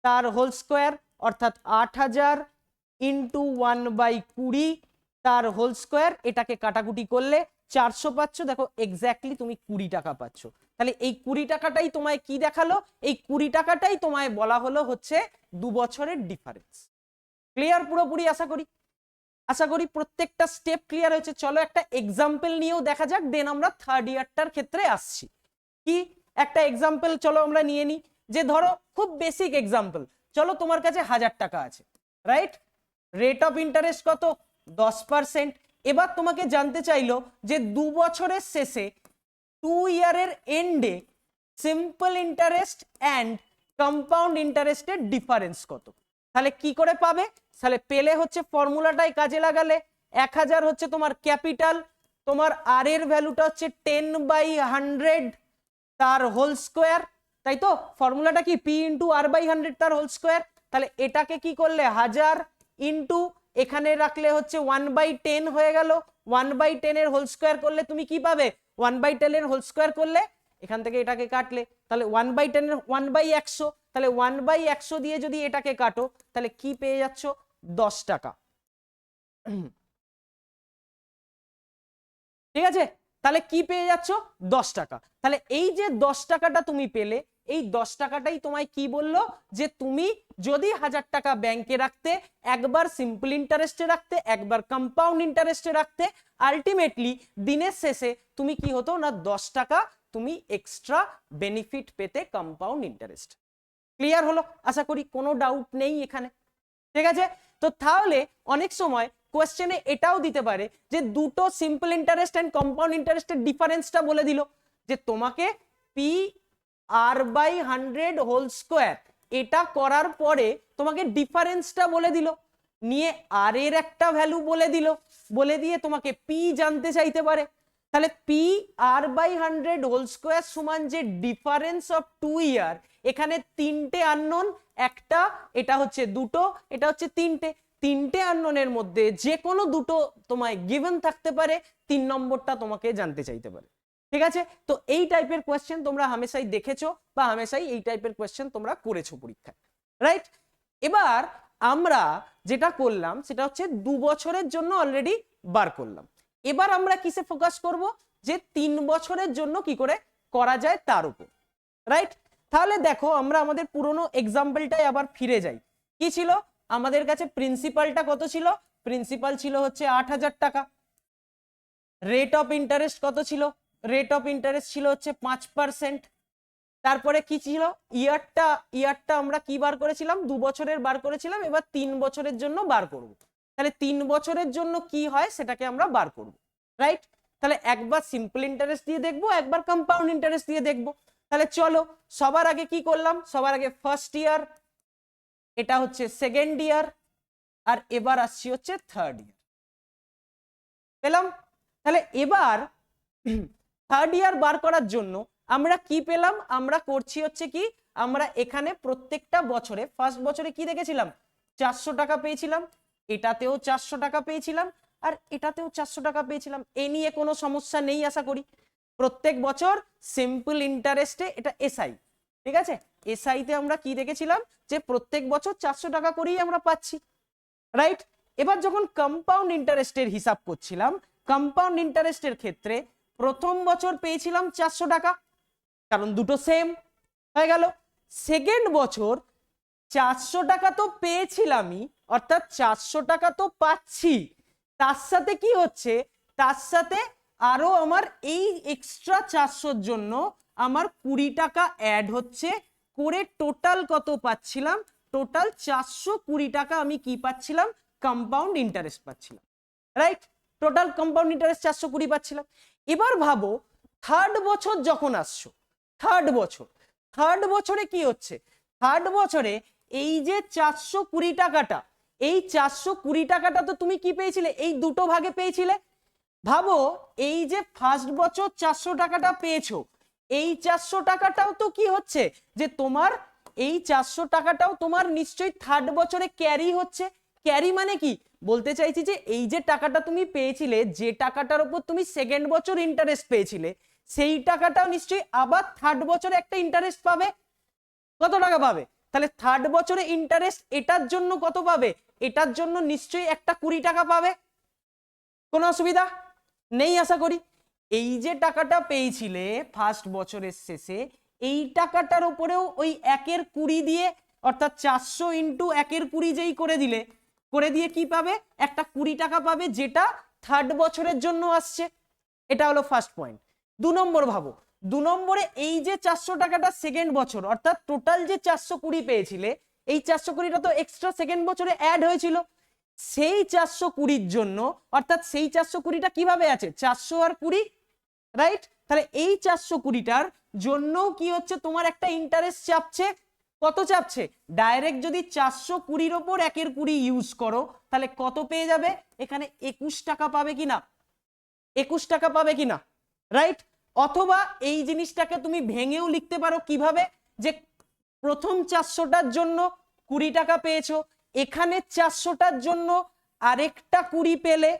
তার হোল স্কোয়ার, অর্থাৎ 8000 ইন্টু 1/20 তার হোল স্কোয়ার। এটাকে কাটাকুটি করলে 400 পাচ্ছ। দেখো এক্স্যাক্টলি তুমি 20 টাকা পাচ্ছ। তাহলে এই 20 টাকাটাই তোমায় কি দেখালো? এই 20 টাকাটাই তোমায় বলা হলো হচ্ছে 2 বছরের ডিফারেন্স। ক্লিয়ার পুরোপুরি? আশা করি প্রত্যেকটা স্টেপ ক্লিয়ার হয়েছে। চলো একটা এক্সাম্পল নিয়েও দেখা যাক, দেন আমরা থার্ড ইয়ারটার ক্ষেত্রে আসছি। কি একটা এক্সাম্পল চলো আমরা নিয়ে নিই। যে ধরো খুব বেসিক এক্সাম্পল, চলো তোমার কাছে 1000 টাকা আছে, রাইট? রেট অফ ইন্টারেস্ট কত? 10%। এবার তোমাকে জানতে চাইলো যে 2 বছরের শেষে 2 ইয়ারের এন্ডে সিম্পল ইন্টারেস্ট অ্যান্ড কম্পাউন্ড ইন্টারেস্টের ডিফারেন্স কত। তাহলে কি করে পাবে? তাহলে পেলে হচ্ছে ফর্মুলাটাই কাজে লাগালে, 1000 হচ্ছে তোমার ক্যাপিটাল, তোমার আর এর ভ্যালুটা হচ্ছে 10/100 তার হোল স্কোয়ার, তাই তো? ফর্মুলাটা কি? পি ইন্টু r/100 তার হোল স্কোয়ার। তাহলে এটাকে কি করলে 1000 ইন্টু এখানে রাখলে হচ্ছে 1/10 হয়ে গেল। 1/10 এর হোল স্কোয়ার করলে তুমি কি পাবে? 1/10 এর হোল স্কোয়ার করলে এখান থেকে এটাকে কাটলে, তাহলে 1/10 এর 1/100, তাহলে 1/100 দিয়ে যদি এটাকে কাটো, তাহলে কি পেয়ে যাচ্ছ? 10 টাকা। ঠিক আছে? তাহলে কি পেয়ে যাচ্ছ? 10 টাকা। তাহলে এই যে 10 টাকাটা তুমি পেলে, এই 10 টাকাটাই তোমায় কি বললো? যে তুমি যদি 1000 টাকা ব্যাংকে রাখতে, একবার সিম্পল ইন্টারেস্টে রাখতে, একবার কম্পাউন্ড ইন্টারেস্টে রাখতে, আলটিমেটলি দিনের শেষে তুমি কি হতো না 10 টাকা তুমি এক্সট্রা বেনিফিট পেতে কম্পাউন্ড ইন্টারেস্ট। ক্লিয়ার হলো? আশা করি কোনো ডাউট নেই এখানে। ঠিক আছে? তো তাহলে অনেক সময় কোশ্চেনে এটাও দিতে পারে যে দুটো সিম্পল ইন্টারেস্ট এন্ড কম্পাউন্ড ইন্টারেস্টের ডিফারেন্সটা বলে দিল, যে তোমাকে পি r/100 হোল স্কোয়ার এটা করার পরে তোমাকে ডিফারেন্সটা বলে দিল, নিয়ে আর এর একটা ভ্যালু বলে দিল, বলে দিয়ে তোমাকে পি জানতে চাইতে পারে। তাহলে P R by 100 whole square সমান যে ডিফারেন্স অফ 2 ইয়ার, এখানে তিনটে আননোন, একটা, এটা হচ্ছে দুটো, এটা হচ্ছে তিনটে আননোনের মধ্যে যে কোনো দুটো তোমায় গিভেন থাকতে পারে, 3 নম্বরটা তোমাকে জানতে চাইতে পারে। ঠিক আছে, তো এই টাইপের কোয়েশ্চেন তোমরা হামেশাই দেখেছো বা হামেশাই এই টাইপের কোয়েশ্চেন তোমরা করেছো পরীক্ষায়, রাইট? এবার আমরা যেটা করলাম সেটা হচ্ছে 2 বছরের জন্য অলরেডি বার করলাম। এবার আমরা কিসে ফোকাস করব, যে 3 বছরের জন্য কি করে করা যায় তার উপর, রাইট? তাহলে দেখো আমরা আমাদের পুরনো এক্সাম্পলটাই আবার ফিরে যাই। কি ছিল আমাদের কাছে? প্রিন্সিপালটা কত ছিল? প্রিন্সিপাল ছিল হচ্ছে 8,000 টাকা। রেট অফ ইন্টারেস্ট কত ছিল? রেট অফ ইন্টারেস্ট ছিল হচ্ছে 5%। তারপরে কি ছিল? ইয়ারটা আমরা কি বার করেছিলাম? 2 বছরের বার করেছিলাম, এবার 3 বছরের জন্য বার করব। তাহলে 3 বছরের জন্য কি হয় সেটাকে আমরা বার করব, রাইট? তাহলে একবার সিম্পল ইন্টারেস্ট দিয়ে দেখবো, একবার কম্পাউন্ড ইন্টারেস্ট দিয়ে দেখবো। তাহলে চলো সবার আগে কি করলাম? সবার আগে ফার্স্ট ইয়ার, এটা হচ্ছে সেকেন্ড ইয়ার, আর এবার আসছি হচ্ছে থার্ড ইয়ার। পেলাম? তাহলে এবার থার্ড ইয়ার বার করার জন্য আমরা কি পেলাম? আমরা করছি হচ্ছে কি, আমরা এখানে প্রত্যেকটা বছরে, ফার্স্ট বছরে কি দেখেছিলাম? 400 টাকা পেয়েছিলাম, এটাতেও 400 টাকা পেয়েছিলাম, আর এটাতেও 400 টাকা পেয়েছিলাম। এ নিয়ে কোনো সমস্যা নেই আশা করি। প্রত্যেক বছর সিম্পল ইন্টারেস্টে, এটা এসআই, ঠিক আছে? এসআইতে আমরা কি দেখেছিলাম? যে প্রত্যেক বছর 400 টাকা করেই আমরা পাচ্ছি, রাইট? এবার যখন কম্পাউন্ড ইন্টারেস্টের হিসাব করছিলাম, কম্পাউন্ড ইন্টারেস্টের ক্ষেত্রে প্রথম বছর পেয়েছিলাম 400 টাকা, কারণ দুটো সেম হয়ে গেল। সেকেন্ড বছর 400 টাকা তো পেয়েছিলামই, অর্থাৎ 400 টাকা তো পাচ্ছি, তার সাথে কি হচ্ছে? তার সাথে আরো আমার এই এক্সট্রা 400-র জন্য আমার 20 টাকা অ্যাড হচ্ছে করে, টোটাল কত পাচ্ছিলাম? টোটাল 420 টাকা আমি কি পাচ্ছিলাম? কম্পাউন্ড ইন্টারেস্ট পাচ্ছিলাম, রাইট? টোটাল কম্পাউন্ড ইন্টারেস্ট 420 পাচ্ছিলাম। এবার ভাবো থার্ড বছর যখন আসছো, থার্ড বছরে কি হচ্ছে? থার্ড বছরে এই যে 420 টাকাটা, এই 420 টাকাটা তো তুমি কি পেয়েছিলে? এই দুটো ভাগে পেয়েছিলে। ভাবো এই যে ফার্স্ট বছর 400 টাকাটা পেয়েছো, এই 400 টাকাটাও তো কি হচ্ছে? যে তোমার এই 400 টাকাটাও তোমার নিশ্চয়ই থার্ড বছরে ক্যারি হচ্ছে। ক্যারি মানে কি বলতে চাইছি? যে এই যে টাকাটা তুমি পেয়েছিলে, যে টাকাটার উপর তুমি সেকেন্ড বছর ইন্টারেস্ট পেয়েছিলে, সেই টাকাটাও নিশ্চয়ই আবার থার্ড বছরে একটা ইন্টারেস্ট পাবে। কত টাকা পাবে? তাহলে থার্ড বছরে ইন্টারেস্ট এটার জন্য কত পাবে? এটার জন্য নিশ্চয়ই একটা 20 টাকা পাবে। কোনো অসুবিধা নেই আশা করি। এই যে টাকাটা পেয়েছিলে ফার্স্ট বছরের শেষে, এই টাকাটার উপরেও ওই 1/20 দিয়ে, অর্থাৎ 400 ইন্টু 1/20 যেই করে দিয়ে কি পাবে? একটা 20 টাকা পাবে, যেটা থার্ড বছরের জন্য আসছে। এটা হলো ফার্স্ট পয়েন্ট। 2 নম্বর ভাবো, 2 নম্বরে এই যে 400 টাকাটা সেকেন্ড বছর, অর্থাৎ টোটাল যে 420 পেয়েছিলে, এই 420টা তো এক্সট্রা সেকেন্ড বছরে অ্যাড হয়েছিল। সেই 420-র জন্য, অর্থাৎ সেই 420টা কিভাবে আছে? 400 আর 20, রাইট? তাহলে এই 420টার জন্য কি হচ্ছে? তোমার একটা ইন্টারেস্ট চাপছে। কত চাপছে? ডাইরেক্ট যদি 420-র ওপর 1/20 ইউজ করো, তাহলে কত পেয়ে যাবে? এখানে 21 টাকা পাবে কিনা? 21 টাকা পাবে কিনা, রাইট? অথবা এই জিনিসটাকে তুমি ভেঙেও লিখতে পারো। কিভাবে? যে প্রথম 400টার জন্য 20 টাকা পেয়েছো, এখানে 400টার জন্য আরেকটা 20 পেলে,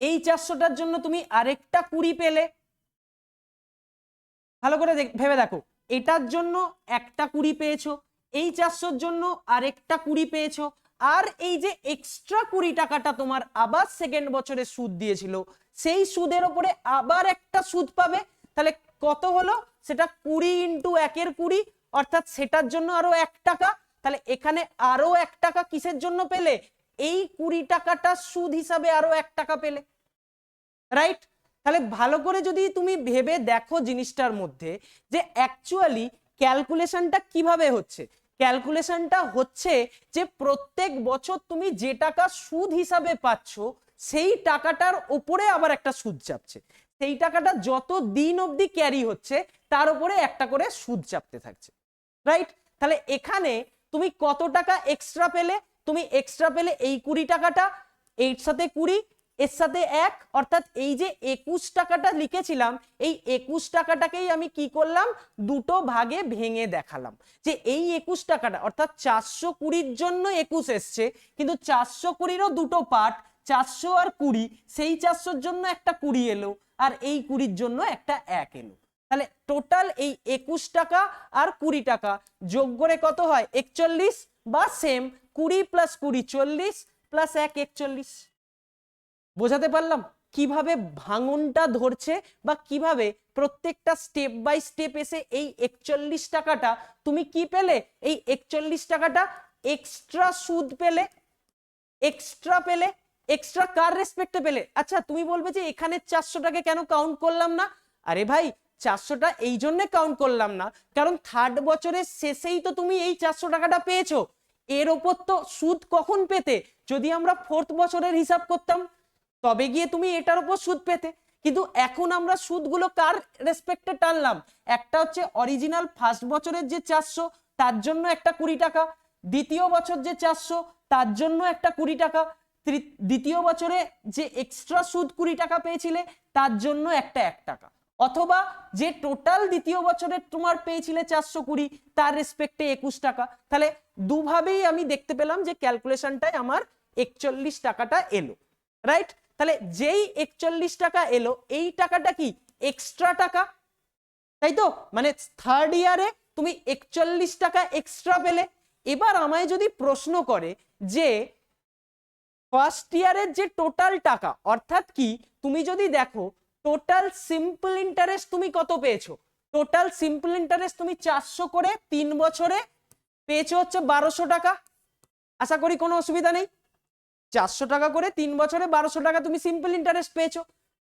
এই 400টার জন্য তুমি আরেকটা 20 পেলে। ভালো করে ভেবে দেখো, এটার জন্য একটা 20 পেয়েছো, এই 400-র জন্য আরেকটা 20 পেয়েছো, আর এই যে এক্সট্রা 20 টাকাটা তোমার আবার সেকেন্ড বছরে সুদ দিয়েছিল, সেই সুদের উপরে আবার একটা সুদ পাবে। তাহলে কত হলো? সেটা 20 ইন্টু 1/20, অর্থাৎ সেটার জন্য আরো 1 টাকা। তাহলে এখানে আরো 1 টাকা কিসের জন্য পেলে? এই 20 টাকাটা সুদ হিসাবে আরো 1 টাকা পেলে, রাইট? তাহলে ভালো করে যদি তুমি ভেবে দেখো জিনিসটার মধ্যে, যে অ্যাকচুয়ালি ক্যালকুলেশনটা কিভাবে হচ্ছে। ক্যালকুলেশনটা হচ্ছে যে প্রত্যেক বছর তুমি যে টাকা সুদ হিসাবে পাচ্ছ, সেই টাকাটার উপরে আবার একটা সুদ চাপছে। সেই টাকাটা যত দিন অবধি ক্যারি হচ্ছে, তার উপরে একটা করে সুদ চাপতে থাকছে, রাইট? তাহলে এখানে তুমি কত টাকা এক্সট্রা পেলে? তুমি এক্সট্রা পেলে এই 20 টাকাটা, এর সাথে 20, এর সাথে এক, অর্থাৎ এই যে 21 টাকাটা লিখেছিলাম এই 21 টাকাটাকেই আমি কি করলাম, দুটো ভাগে ভেঙে দেখালাম যে এই 21 টাকাটা অর্থাৎ 420-র জন্য 21 এসছে, কিন্তু 420-রও দুটো পার্ট, 400 আর 20, সেই 400-র জন্য একটা 20 এলো আর এই 20-র জন্য একটা 1 এলো। তাহলে টোটাল এই 21 টাকা আর 20 টাকা যোগ করে কত হয় 41, বা সেম 20 + 20 40 + 1 41। বোঝাতে পারলাম কিভাবে ভাঙনটা ধরছে বা কিভাবে প্রত্যেকটা স্টেপ বাই স্টেপ এসে এই 41 টাকাটা তুমি কি পেলে, এই 41 টাকাটা এক্সট্রা সুদ পেলে, এক্সট্রা পেলে। এক্সট্রা কার রেসপেক্টে পেলে? আচ্ছা তুমি বলবে যে এখানে 400টাকে কেন কাউন্ট করলাম না? আরে ভাই 400টা এই জন্য কাউন্ট করলাম না কারণ থার্ড বছরের শেষেই তো তুমি এই 400 টাকাটা পেয়েছো, এর ওপর তো সুদ কখন পেতে, যদি আমরা ফোর্থ বছরের হিসাব করতাম তবে গিয়ে তুমি এটার উপর সুদ পেতে। কিন্তু এখন আমরা সুদগুলো কার রেসপেক্টে টানলাম, একটা হচ্ছে অরিজিনাল ফার্স্ট বছরের যে 400 তার জন্য একটা 20 টাকা, দ্বিতীয় বছর যে 400 তার জন্য একটা 20 টাকা, দ্বিতীয় বছরে যে এক্সট্রা সুদ 20 টাকা পেয়েছিলে তার জন্য একটা 1 টাকা, অথবা যে টোটাল দ্বিতীয় বছরে তোমার পেয়েছিলে 420 তার রেসপেক্টে 21 টাকা। তাহলে দুভাবেই আমি দেখতে পেলাম যে ক্যালকুলেশনটাই আমার 41 টাকাটা এলো, রাইট? তাহলে যেই 41 টাকা এলো এই টাকাটা কি এক্সট্রা টাকা, তাই তো? মানে থার্ড ইয়ারে তুমি 41 টাকা এক্সট্রা পেলে। এবার আমায় যদি প্রশ্ন করে যে ফার্স্ট ইয়ারের যে টোটাল টাকা, অর্থাৎ কি তুমি যদি দেখো টোটাল সিম্পল ইন্টারেস্ট তুমি কত পেয়েছো, টোটাল সিম্পল ইন্টারেস্ট তুমি 400 করে 3 বছরে পেয়েছো হচ্ছে 1200 টাকা। আশা করি কোনো অসুবিধা নেই। 400 টাকা করে 3 বছরে 1200 টাকা তুমি সিম্পল ইন্টারেস্ট পেয়েছো।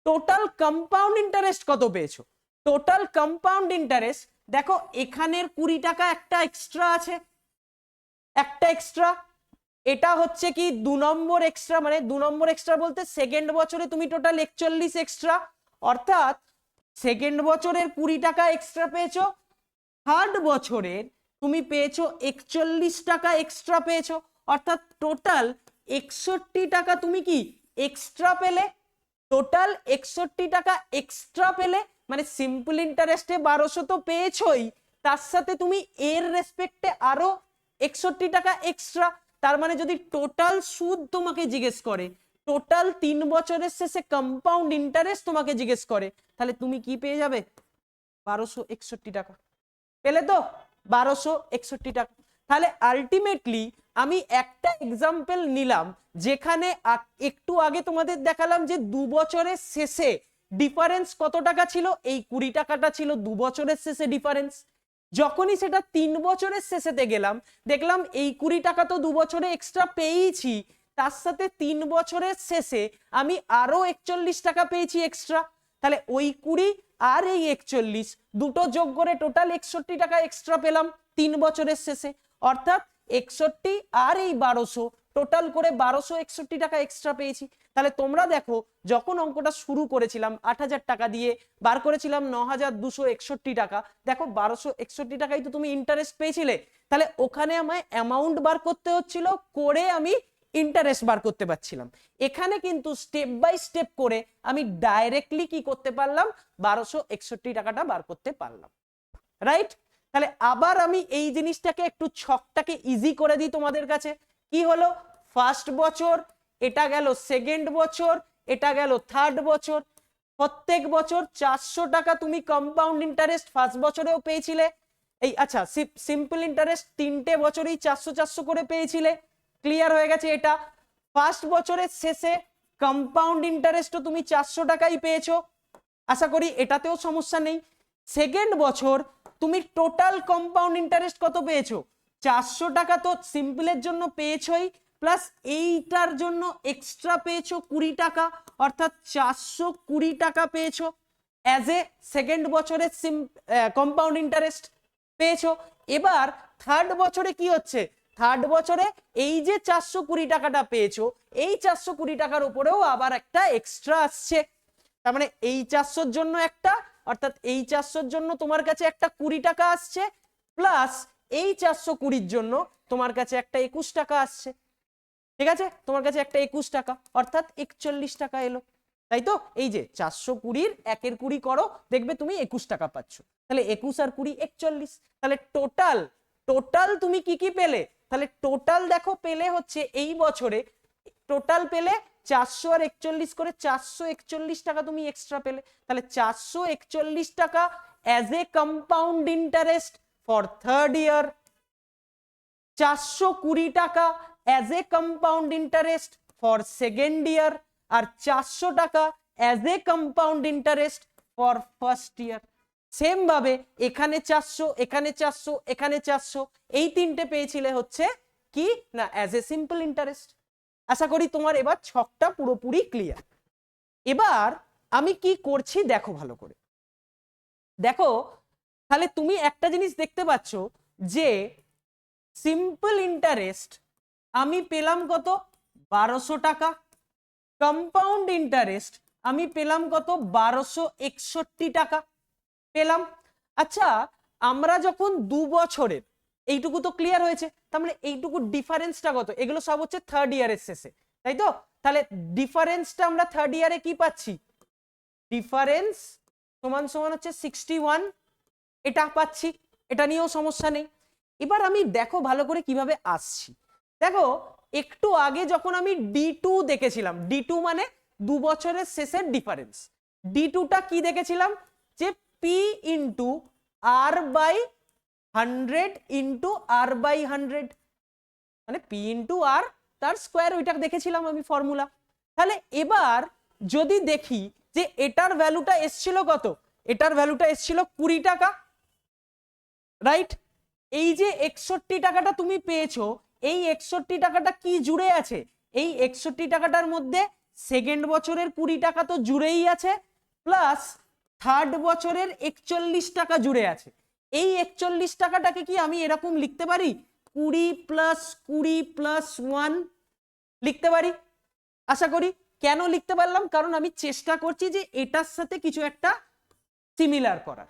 টোটাল কম্পাউন্ড ইন্টারেস্ট কত পেয়েছো? টোটাল কম্পাউন্ড ইন্টারেস্ট দেখো এখানের 20 টাকা একটা এক্সট্রা আছে, একটা এক্সট্রা, এটা হচ্ছে কি 2 নম্বর এক্সট্রা, মানে 2 নম্বর এক্সট্রা বলতে সেকেন্ড বছরে তুমি টোটাল 41 এক্সট্রা, অর্থাৎ সেকেন্ড বছরের 20 টাকা এক্সট্রা পেয়েছো, থার্ড বছরের তুমি পেয়েছো 41 টাকা এক্সট্রা পেয়েছো, অর্থাৎ টোটাল 61 টাকা তুমি কি এক্সট্রা পেলে, টোটাল 61 টাকা এক্সট্রা পেলে। মানে সিম্পল ইন্টারেস্টে 1200 তো পেয়েছোই, তার সাথে তুমি এর রেসপেক্টে আরো 61 টাকা এক্সট্রা। তার মানে যদি টোটাল সুদ তোমাকে জিজ্ঞেস করে, টোটাল 3 বছরের শেষে কম্পাউন্ড ইন্টারেস্ট তোমাকে জিজ্ঞেস করে, তাহলে তুমি কি পেয়ে যাবে 1261 টাকা পেলে তো, 1261 টাকা। তাহলে আলটিমেটলি আমি একটা এক্সাম্পল নিলাম যেখানে একটু আগে তোমাদের দেখালাম যে 2 বছরের শেষে ডিফারেন্স কত টাকা ছিল, এই 20 টাকাটা ছিল 2 বছরের শেষে ডিফারেন্স। যখনই সেটা 3 বছরের শেষেতে গেলাম দেখলাম এই 20 টাকা তো 2 বছরে এক্সট্রা পেয়েছি, তার সাথে 3 বছরের শেষে আমি আরো 41 টাকা পেয়েছি এক্সট্রা। তাহলে ওই 20 আর এই 41 দুটো যোগ করে টোটাল 61 টাকা এক্সট্রা পেলাম 3 বছরের শেষে, অর্থাৎ 61 আর এই 1200 টোটাল করে 1261 টাকা এক্সট্রা পেয়েছি। তাহলে তোমরা দেখো যখন অঙ্কটা শুরু করেছিলাম 8000 টাকা দিয়ে বার করেছিলাম 9261 টাকা, দেখো 1261 টাকাই তো তুমি ইন্টারেস্ট পেয়েছিলে, তাহলে ওখানে আমায় অ্যামাউন্ট বার করতে হচ্ছিল, করে আমি ইন্টারেস্ট বার করতে পারছিলাম। এখানে কিন্তু স্টেপ বাই স্টেপ করে আমি ডাইরেক্টলি কি করতে পারলাম 1261 টাকাটা বার করতে পারলাম, রাইট? তাহলে আবার আমি এই জিনিসটাকে একটু ছকটাকে ইজি করে দিই তোমাদের কাছে। কি হলো, ফার্স্ট বছর, এটা গেল সেকেন্ড বছর, এটা গেল থার্ড বছর, প্রত্যেক বছর 400 টাকা তুমি কম্পাউন্ড ইন্টারেস্ট ফার্স্ট বছরেও পেয়েছিলে, এই আচ্ছা সিম্পল ইন্টারেস্ট তিনটে বছরেই 400 400 করে পেয়েছিলে, ক্লিয়ার হয়ে গেছে এটা। ফার্স্ট বছরের শেষে কম্পাউন্ড ইন্টারেস্টও তুমি 400 টাকাই পেয়েছো, আশা করি এটাতেও সমস্যা নেই। সেকেন্ড বছর তুমি টোটাল কম্পাউন্ড ইন্টারেস্ট কত পেয়েছো, 400 টাকা তো সিম্পলের জন্য পেয়েছোই, প্লাস এইটার জন্য এক্সট্রা পেয়েছো 20 টাকা, অর্থাৎ 420 টাকা পেয়েছো অ্যাজ এ সেকেন্ড বছরের কম্পাউন্ড ইন্টারেস্ট পেয়েছো। এবার থার্ড বছরে কি হচ্ছে, থার্ড বছরে এই যে 420 টাকাটা পেয়েছো এই 420 টাকার উপরেও আবার একটা এক্সট্রা আসছে, তার মানে এই 400-র জন্য একটা, অর্থাৎ এই 400-র জন্য তোমার কাছে একটা 20 টাকা আসছে, প্লাস এই 420-র জন্য তোমার কাছে একটা 21 টাকা আসছে। ঠিক আছে, তোমার কাছে একটা 21 টাকা অর্থাৎ 41 টাকা এলো, তাই তো? এই যে 420-র 1-20 করো, দেখবে তুমি 21 টাকা পাচ্ছ। তাহলে 21 আর 20 41। তাহলে টোটাল টোটাল তুমি কি কি পেলে? তাহলে টোটাল দেখো পেলে হচ্ছে এই বছরে টোটাল পেলে 400 আর 41 করে 441 টাকা তুমি এক্সট্রা পেলে। তাহলে 441 টাকা as a compound interest for third year, 420 টাকা as a compound interest for second year, আর 400 টাকা as a compound interest for first year. Same ভাবে এখানে 400, এখানে 400, এখানে 400, এই তিনটে পেয়েছিলে হচ্ছে কি না অ্যাজ এ সিম্পল ইন্টারেস্ট। আশা করি তোমার এবার ছকটা পুরোপুরি ক্লিয়ার। এবার আমি কি করছি দেখো ভালো করে, দেখো তাহলে তুমি একটা জিনিস দেখতে পাচ্ছ যে সিম্পল ইন্টারেস্ট আমি পেলাম কত? 1200 টাকা। কম্পাউন্ড ইন্টারেস্ট আমি পেলাম কত? 1261 টাকা পেলাম। আচ্ছা, আমরা যখন 2 বছরের, এইটুকু তো ক্লিয়ার হয়েছে, তার মানে এইটুকু ডিফারেন্সটা কত? এগুলো সব হচ্ছে থার্ড ইয়ারের শেষে, তাই তো? তাহলে ডিফারেন্সটা আমরা থার্ড ইয়ারে কি পাচ্ছি? ডিফারেন্স সমান সমান হচ্ছে 61, এটা পাচ্ছি, এটা নিয়েও সমস্যা নেই। এবার আমি দেখো ভালো করে কিভাবে আসছি। দেখো একটু আগে যখন আমি D2 দেখেছিলাম, D2 মানে 2 বছরের শেষের ডিফারেন্স, D2টা কি দেখেছিলাম? যে P into R by 100 into R by 100, মানে P ইন্টু R তার স্কোয়ার, ওইটা দেখেছিলাম আমি ফর্মুলা। তাহলে এবার যদি দেখি যে এটার ভ্যালুটা এসছিল কত? এটার ভ্যালুটা এসছিল 20 টাকা, রাইট? এই যে 61 টাকাটা তুমি পেয়েছো, এই 61 টাকাটা কি জুড়ে আছে? এই 61 টাকাটার মধ্যে সেকেন্ড বছরের 20 টাকা তো জুড়েই আছে, প্লাস থার্ড বছরের 41 টাকা জুড়ে আছে। এই 41 টাকাটাকে কি আমি এরকম লিখতে পারি? 20 প্লাস 20 প্লাস 1 লিখতে পারি। আশা করি। কেন লিখতে পারলাম? কারণ আমি চেষ্টা করছি যে এটার সাথে কিছু একটা সিমিলার করার।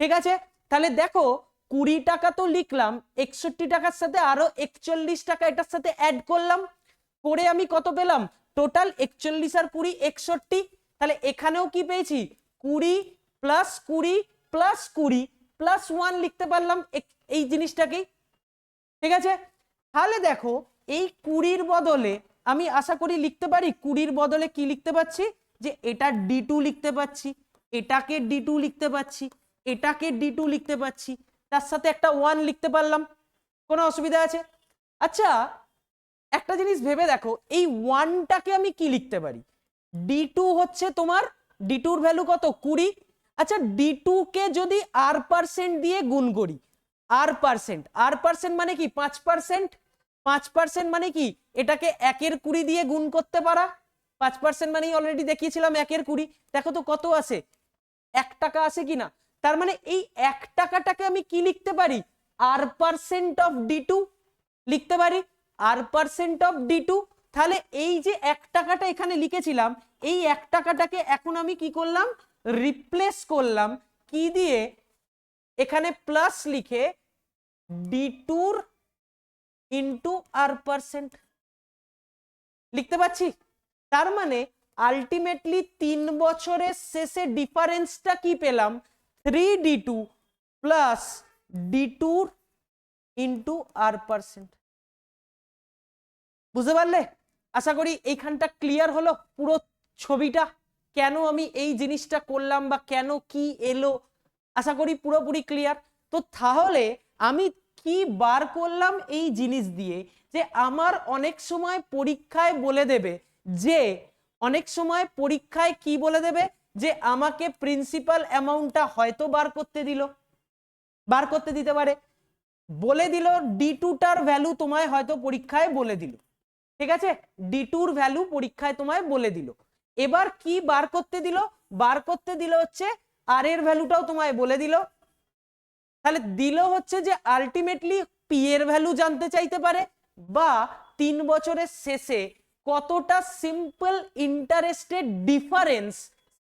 ঠিক আছে, তাহলে দেখো 20 টাকা তো লিখলাম, 61 টাকার সাথে আরো 41 টাকা এটার সাথে অ্যাড করলাম, করে আমি কত পেলাম? টোটাল 41 আর 20 61। তাহলে এখানেও কি পেয়েছি? 20 প্লাস 20 প্লাস 20 প্লাস 1 লিখতে পারলাম এই জিনিসটাকেই। ঠিক আছে, তাহলে দেখো এই 20-র বদলে আমি আশা করি লিখতে পারি, 20-র বদলে কি লিখতে পাচ্ছি? যে এটা D2 লিখতে পাচ্ছি, এটাকে D2 লিখতে পাচ্ছি, এটাকে D2 লিখতে পাচ্ছি, তার সাথে একটা 1 লিখতে পারলাম। কোনো অসুবিধা আছে? আচ্ছা, একটা জিনিস ভেবে দেখো, এই 1টাকে আমি কি লিখতে পারি? D2 হচ্ছে তোমার, D2-র ভ্যালু কত? 20। আচ্ছা, D2 কে যদি R% দিয়ে গুণ করি, R% মানে কি? 5%। 5% মানে কি? এটাকে 1-এর 20 দিয়ে গুণ করতে পারা। 5% মানেই অলরেডি দেখিয়েছিলাম 1-এর 20। দেখো তো কত আসে? 1 টাকা আসে কিনা? তার মানে এই 1 টাকাটাকে আমি কি লিখতে পারি? R% অফ D2 লিখতে পারি, R% অফ D2। তাহলে এই যে 1 টাকাটা এখানে লিখেছিলাম, এই 1 টাকাটাকে এখন আমি কি করলাম? রিপ্লেস করলাম কি দিয়ে? এখানে প্লাস লিখে D2 ইন্টু R% লিখতে পাচ্ছি। তার মানে আলটিমেটলি 3 বছরের শেষে ডিফারেন্সটা কি পেলাম? 3D2 plus D2 into R%। বুঝতে পারলে? আশা করি এইখানটা ক্লিয়ার হলো পুরো ছবিটা, কেন আমি এই জিনিসটা করলাম বা কেন কি এলো। আশা করি পুরোপুরি ক্লিয়ার। তো তাহলে আমি কি বার করলাম এই জিনিস দিয়ে? যে আমার অনেক সময় পরীক্ষায় বলে দেবে, যে অনেক সময় পরীক্ষায় কি বলে দেবে? যে আমাকে প্রিন্সিপাল অ্যামাউন্টটা হয়তো বার করতে দিল, বার করতে দিতে পারে, বলে দিল D2টার ভ্যালু তোমায় হয়তো পরীক্ষায় বলে দিল। ঠিক আছে, D2-র ভ্যালু পরীক্ষায় তোমায় বলে দিল। এবার কি বার করতে দিল? বার করতে দিল হচ্ছে আর এর ভ্যালুটাও তোমায় বলে দিল। তাহলে দিল হচ্ছে যে আলটিমেটলি পি এর ভ্যালু জানতে চাইতে পারে, বা 3 বছরের শেষে কতটা সিম্পল ইন্টারেস্টের ডিফারেন্স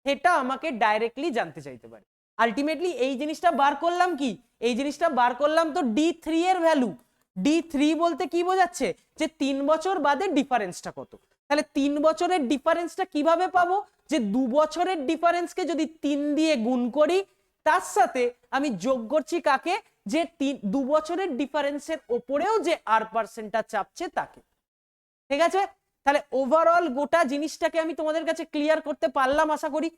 সেটা আমাকে ডাইরেক্টলি জানতে চাইতে পারে। আলটিমেটলি এই জিনিসটা বার করলাম কি? এই জিনিসটা বার করলাম তো D3 এর ভ্যালু। D3 বলতে কি বোঝাচ্ছে, যে 3 বছর বাদে ডিফারেন্সটা কত। তাহলে 3 বছরের ডিফারেন্সটা কিভাবে পাবো, যে 2 বছরের ডিফারেন্সকে যদি 3 দিয়ে গুণ করি, তার সাথে আমি যোগ করছি কাকে, যে 2 বছরের ডিফারেন্সের ওপরেও যে R% চাপছে তাকে। ঠিক আছে, তাহলে ওভারঅল গোটা জিনিসটাকে আমি তোমাদের কাছে ক্লিয়ার করতে পারলাম আশা করি।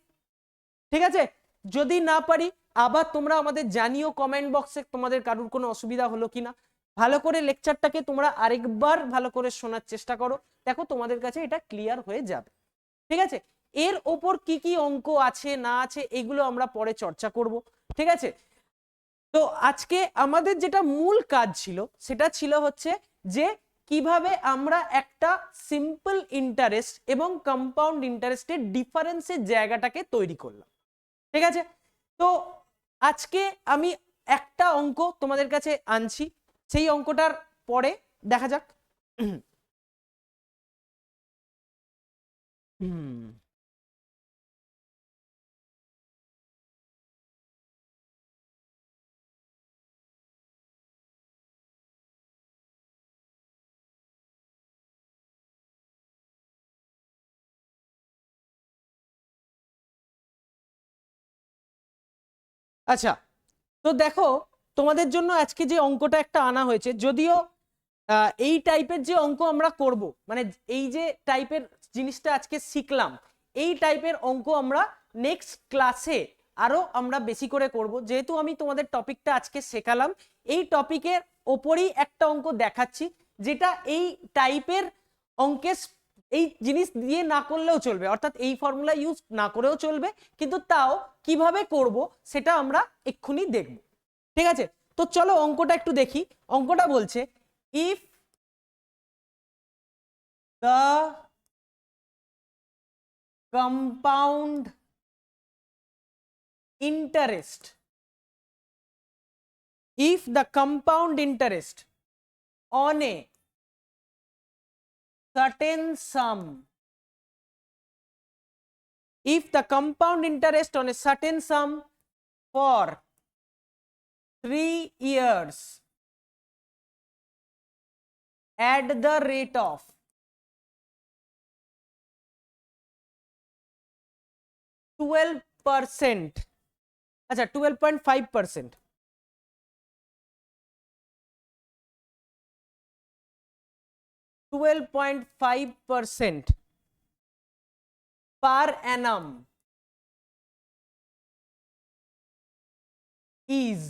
ঠিক আছে, যদি না পারি আবার তোমরা আমাদের জানিও কমেন্ট বক্সে তোমাদের কারোর কোনো অসুবিধা হলো কিনা। ভালো করে লেকচারটাকে তোমরা আরেকবার ভালো করে শোনার চেষ্টা করো, দেখো তোমাদের কাছে এটা ক্লিয়ার হয়ে যাবে। ঠিক আছে, এর ওপর কি কি অঙ্ক আছে না আছে এগুলো আমরা পরে চর্চা করব। ঠিক আছে, তো আজকে আমাদের যেটা মূল কাজ ছিল সেটা ছিল হচ্ছে যে কিভাবে আমরা একটা সিম্পল ইন্টারেস্ট এবং কম্পাউন্ড ইন্টারেস্টের ডিফারেন্সের জায়গাটাকে তৈরি করলাম। ঠিক আছে, তো আজকে আমি একটা অঙ্ক তোমাদের কাছে আনছি, সেই অঙ্কটার পরে দেখা যাক। আচ্ছা, তো দেখো তোমাদের জন্য আজকে যে অঙ্কটা একটা আনা হয়েছে, যদিও এই টাইপের যে অঙ্ক আমরা করব, মানে এই যে টাইপের জিনিসটা আজকে শিখলাম, এই টাইপের অঙ্ক আমরা নেক্সট ক্লাসে আরো আমরা বেশি করে করব। যেহেতু আমি তোমাদের টপিকটা আজকে শেখালাম, এই টপিকের ওপরই একটা অঙ্ক দেখাচ্ছি, যেটা এই টাইপের অঙ্কের এই জিনিস দিয়ে না করলেও চলবে, অর্থাৎ এই ফর্মুলা ইউজ না করেও চলবে, কিন্তু তাও কিভাবে করব সেটা আমরা এক্ষুনি দেখব। ঠিক আছে, তো চলো অঙ্কটা একটু দেখি। অঙ্কটা বলছে if the compound interest on a certain sum, if the compound interest on a certain sum for 3 years at the rate of 12%, আচ্ছা 12.5%, 12.5% per annum is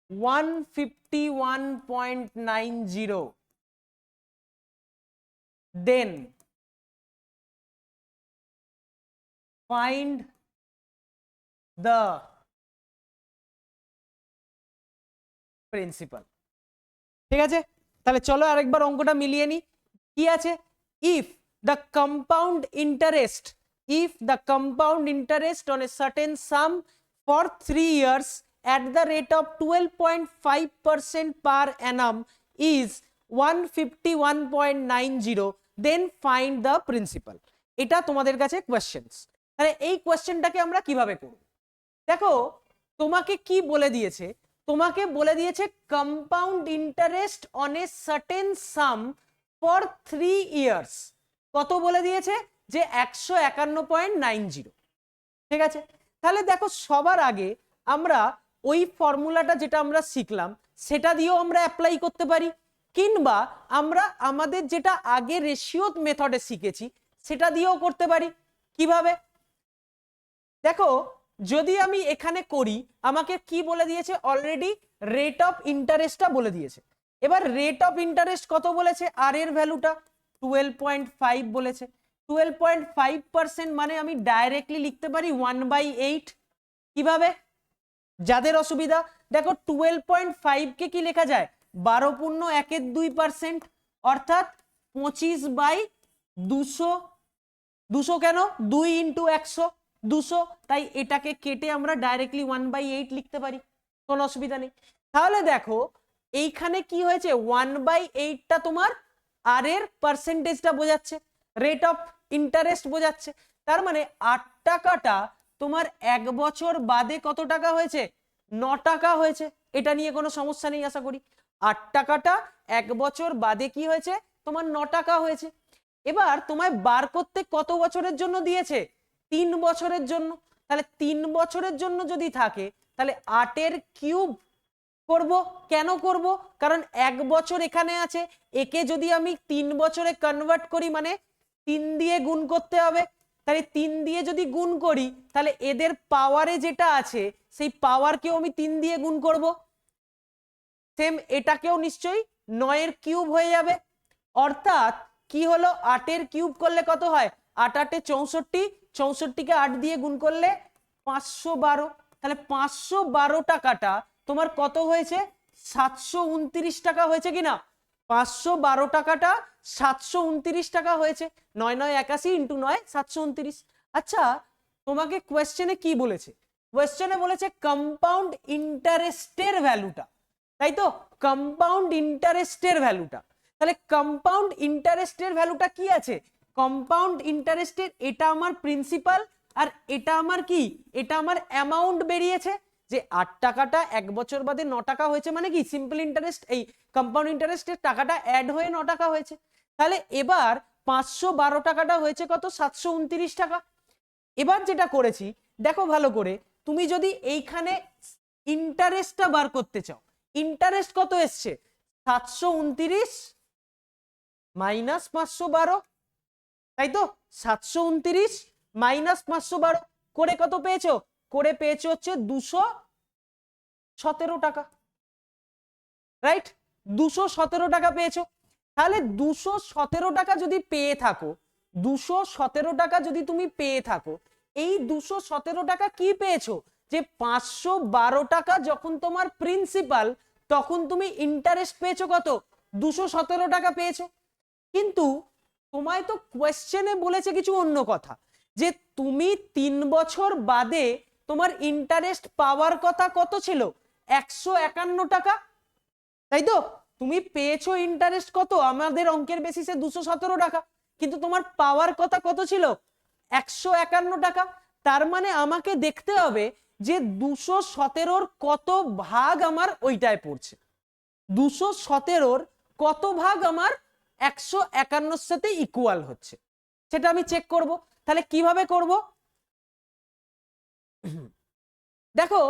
151.90, then find the principal। ঠিক আছে, তাহলে চলো আরেকবার অঙ্কটা মিলিয়ে নি। কি আছে, if the compound interest on a certain sum for 3 years at the rate of 12.5% per annum is 151.90, then find the principal। এটা তোমাদের কাছে কোয়েশ্চেনস। তাহলে এই কোয়েশ্চেনটাকে আমরা কিভাবে করব, দেখো তোমাকে কি বলে দিয়েছে, তোমাকে বলে দিয়েছে compound interest on a certain some for 3 years. কত বলে দিয়েছে, যে 151.90। ঠিক আছে, তাহলে দেখো সবার আগে আমরা ওই ফর্মুলাটা যেটা আমরা শিখলাম সেটা দিয়েও আমরা অ্যাপ্লাই করতে পারি, কিংবা আমরা আমাদের যেটা আগে রেশিও মেথডে শিখেছি সেটা দিয়েও করতে পারি। কিভাবে, দেখো যদি আমি এখানে করি, আমাকে কি বলে দিয়েছে, অলরেডি রেট অফ ইন্টারেস্টটা বলে দিয়েছে। এবার রেট অফ ইন্টারেস্ট কত বলেছে, আর এর ভ্যালুটা 12.5 বলেছে। 12.5% মানে আমি ডাইরেক্টলি লিখতে পারি 1/8। কিভাবে, যাদের অসুবিধা, দেখো 12.5 কে কি লেখা যায়, 12.1/2%, অর্থাৎ 25/200। 200 কেন, 2 × 100, 200, তাই এটাকে কেটে আমরা ডাইরেক্টলি 1/8 লিখতে পারি, কোনো অসুবিধা নেই। তাহলে দেখো এইখানে কি হয়েছে, 1/8টা তোমার আর এর পার্সেন্টেজটা বোঝাচ্ছে, রেট অফ ইন্টারেস্ট বোঝাচ্ছে। তার মানে 8 টাকাটা তোমার 1 বছর বাদে কত টাকা হয়েছে, 9 টাকা হয়েছে। এটা নিয়ে কোনো সমস্যা নেই আশা করি। 8 টাকাটা 1 বছর বাদে কি হয়েছে, তোমার 9 টাকা হয়েছে। এবার তোমায় বার করতে কত বছরের জন্য দিয়েছে, 3 বছরের জন্য। তাহলে 3 বছরের জন্য যদি থাকে তাহলে 8 এর কিউব করব। কেন করব, কারণ 1 বছর এখানে আছে, একে যদি আমি 3 বছরে কনভার্ট করি মানে 3 দিয়ে গুণ করতে হবে। তাহলে 3 দিয়ে যদি গুণ করি তাহলে এদের পাওয়ারে যেটা আছে সেই পাওয়ারকেও আমি 3 দিয়ে গুণ করব। সেম এটাকেও নিশ্চয়ই 9 এর কিউব হয়ে যাবে। অর্থাৎ কি হলো, 8 এর কিউব করলে কত হয়, 8 8 64, 64কে 8 দিয়ে গুণ করলে 512। তাহলে 512 টাকাটা তোমার কত হয়েছে, 729 টাকা হয়েছে কিনা, 512 টাকাটা 729 টাকা হয়েছে। 9 9 81 ইন্টু 9 729। আচ্ছা তোমাকে কোয়েশ্চেনে কি বলেছে, কোয়েশ্চেনে বলেছে কম্পাউন্ড ইন্টারেস্টের ভ্যালুটা, তাই তো, কম্পাউন্ড ইন্টারেস্টের ভ্যালুটা। তাহলে কম্পাউন্ড ইন্টারেস্টের ভ্যালুটা কি আছে, কম্পাউন্ড ইন্টারেস্টের এটা আমার প্রিন্সিপাল আর এটা আমার কি, এটা আমার অ্যামাউন্ট বেরিয়েছে। যে 8 টাকাটা 1 বছর বাদে 9 টাকা হয়েছে মানে কি, সিম্পল ইন্টারেস্ট, এই কম্পাউন্ড ইন্টারেস্টের টাকাটা অ্যাড হয়ে 9 টাকা হয়েছে। তাহলে এবার 512 টাকাটা হয়েছে কত, 729 টাকা। এবার যেটা করেছি দেখো ভালো করে, তুমি যদি এইখানে ইন্টারেস্টটা বার করতে চাও, ইন্টারেস্ট কত এসছে, 729 মাইনাস 512, তাই তো, 729 মাইনাস 512 করে কত পেয়েছো, করে পেয়েছো হচ্ছে 217 টাকা, রাইট, 217 টাকা পেয়েছো। তাহলে 217 টাকা যদি পেয়ে থাকো, 217 টাকা যদি তুমি পেয়ে থাকো, এই 217 টাকা কি পেয়েছো, যে 512 টাকা যখন তোমার প্রিন্সিপাল তখন তুমি ইন্টারেস্ট পেয়েছো কত, 217 টাকা পেয়েছো। কিন্তু তোমায় তো কোয়েশ্চেনে বলেছে কিছু অন্য কথা, যে তুমি 3 বছর বাদে তোমার ইন্টারেস্ট পাওয়ার কথা কত ছিল, 151 টাকা, তাই তো, তুমি পেয়েছো ইন্টারেস্ট কত আমাদের অঙ্কের বেসিসে 217 টাকা, কিন্তু তোমার পাওয়ার কথা কত ছিল, 151 টাকা। তার মানে আমাকে দেখতে হবে যে 217 কত ভাগ আমার ওইটায় পড়ছে, 217 কত ভাগ আমার 151 সাথে ইকুয়াল হচ্ছে, সেটা আমি চেক করব। তাহলে কিভাবে করব, দেখো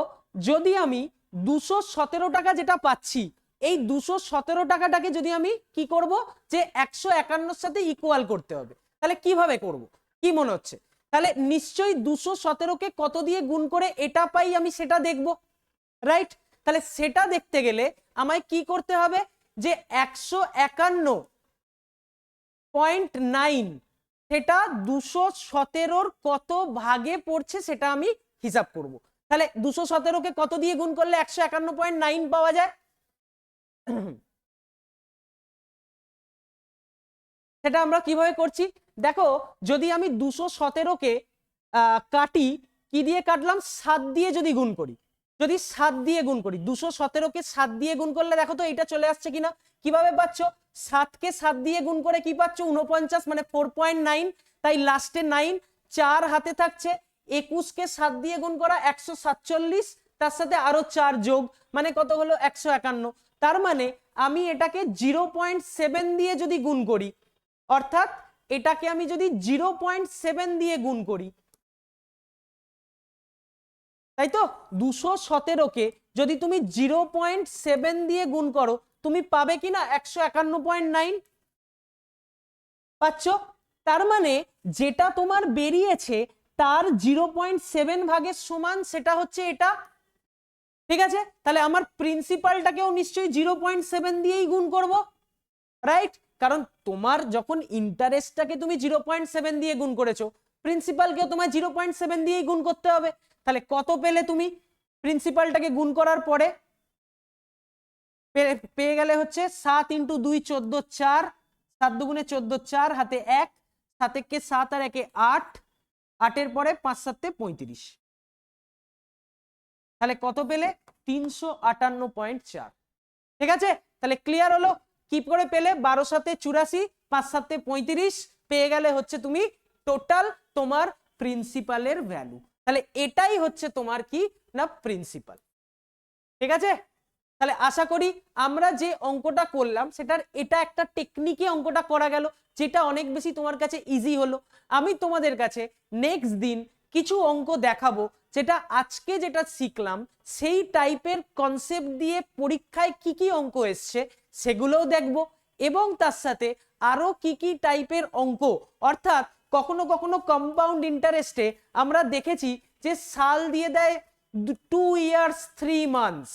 যদি আমি 217 টাকা যেটা পাচ্ছি, এই 217 টাকাটাকে যদি আমি কি করব, যে 151 সাথে ইকুয়াল করতে হবে। তাহলে কিভাবে করব, কি মনে হচ্ছে, তাহলে নিশ্চয়ই 217কে কত দিয়ে গুণ করে এটা পাই আমি সেটা দেখব, রাইট। তাহলে সেটা দেখতে গেলে আমায় কি করতে হবে, যে 151.9 সেটা 217 কত ভাগে পড়ছে সেটা আমি হিসাব করব। তাহলে 217কে কত দিয়ে গুণ করলে 151.9 পাওয়া যায়, সেটা আমরা কিভাবে করছি, দেখো যদি আমি 217কে কাটি, কি দিয়ে কাটলাম, 7 দিয়ে যদি গুণ করি, যদি 7 দিয়ে গুণ করি, 217কে 7 দিয়ে গুণ করলে দেখো তো এটা চলে আসছে কিনা, কিভাবে পাচ্ছ, 7কে 7 দিয়ে গুণ করে কি পাচ্ছ, 49 মানে 4.9, তাই লাস্টে 9, 4 হাতে থাকছে, 21কে 7 দিয়ে গুণ করা 147, তার সাথে আরো 4 যোগ মানে কত হলো 151। তার মানে আমি এটাকে 0.7 দিয়ে যদি গুণ করি, অর্থাৎ এটাকে আমি যদি 0.7 দিয়ে গুণ করি, তাই তো, 217কে যদি তুমি 0.7 দিয়ে গুণ করো তুমি পাবে কিনা 151.9 পাচ্ছ। তার মানে যেটা তোমার বেরিয়েছে তার 0.7 ভাগের সমান সেটা হচ্ছে এটা, ঠিক আছে। তাহলে আমার প্রিন্সিপালটাকেও নিশ্চয়ই 0.7 দিয়েই গুণ করব, রাইট, কারণ তোমার যখন ইন্টারেস্টটাকে তুমি 0.7 দিয়ে গুণ করেছো, প্রিন্সিপালকেও তোমার 0.7 দিয়েই গুণ করতে হবে। তাহলে কত পেলে তুমি প্রিন্সিপালটাকে গুণ করার পরে, পেয়ে গেলে হচ্ছে 7 × 2 14 4, 7 দুগুণে 14 4 হাতে 1, 7 কে 7 আর 1 8, 8 এর পরে 5 7 35, তাহলে কত পেলে 358.4, ঠিক আছে। তাহলে ক্লিয়ার হলো কি করে পেলে, 12 7 84, 5 7 35 পেয়ে গেলে হচ্ছে তুমি টোটাল তোমার প্রিন্সিপালের ভ্যালু। তাহলে এটাই হচ্ছে তোমার কি না প্রিন্সিপাল, ঠিক আছে। তাহলে আশা করি আমরা যে অঙ্কটা করলাম সেটার এটা একটা টেকনিকে অঙ্কটা করা গেল, যেটা অনেক বেশি তোমার কাছে ইজি হলো। আমি তোমাদের কাছে নেক্সট দিন কিছু অঙ্ক দেখাবো, যেটা আজকে যেটা শিখলাম সেই টাইপের কনসেপ্ট দিয়ে পরীক্ষায় কি কি অঙ্ক এসছে সেগুলোও দেখবো, এবং তার সাথে আরো কি কি টাইপের অঙ্ক, অর্থাৎ কখনো কখনো কম্পাউন্ড ইন্টারেস্টে আমরা দেখেছি যে সাল দিয়ে দেয় 2 ইয়ার্স 3 মান্থস,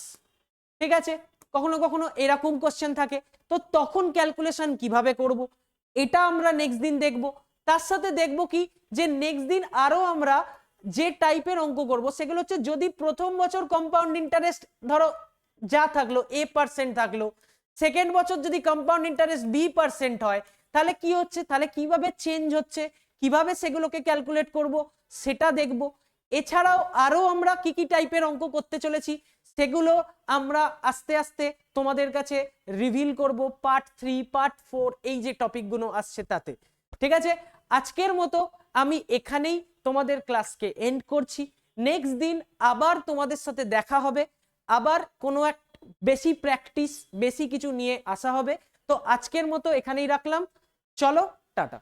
ঠিক আছে, কখনো কখনো এরকম কোশ্চেন থাকে, তো তখন ক্যালকুলেশন কিভাবে করব এটা আমরা নেক্সট দিন দেখব। তার সাথে দেখব কি, যে নেক্সট দিন আরো আমরা যে টাইপের অঙ্ক করব সেগুলো হচ্ছে, যদি প্রথম বছর কম্পাউন্ড ইন্টারেস্ট ধরো যা থাকলো A% থাকলো, সেকেন্ড বছর যদি কম্পাউন্ড ইন্টারেস্ট B% হয়, তাহলে কি হচ্ছে, তাহলে কিভাবে চেঞ্জ হচ্ছে, কিভাবে সেগুলোকে ক্যালকুলেট করব সেটা দেখব। এছাড়াও আরো আমরা কি কি টাইপের অঙ্ক করতে চলেছি সেগুলো আমরা আস্তে আস্তে তোমাদের কাছে রিভিল করব পার্ট 3 পার্ট 4 এই যে টপিকগুলো আসছে তাতে। ঠিক আছে, আজকের মতো আমি এখানেই তোমাদের ক্লাসকে এন্ড করছি। নেক্সট দিন আবার তোমাদের সাথে দেখা হবে, আবার কোনো এক বেশি প্র্যাকটিস বেশি কিছু নিয়ে আসা হবে। তো আজকের মতো এখানেই রাখলাম, চলো টাটা।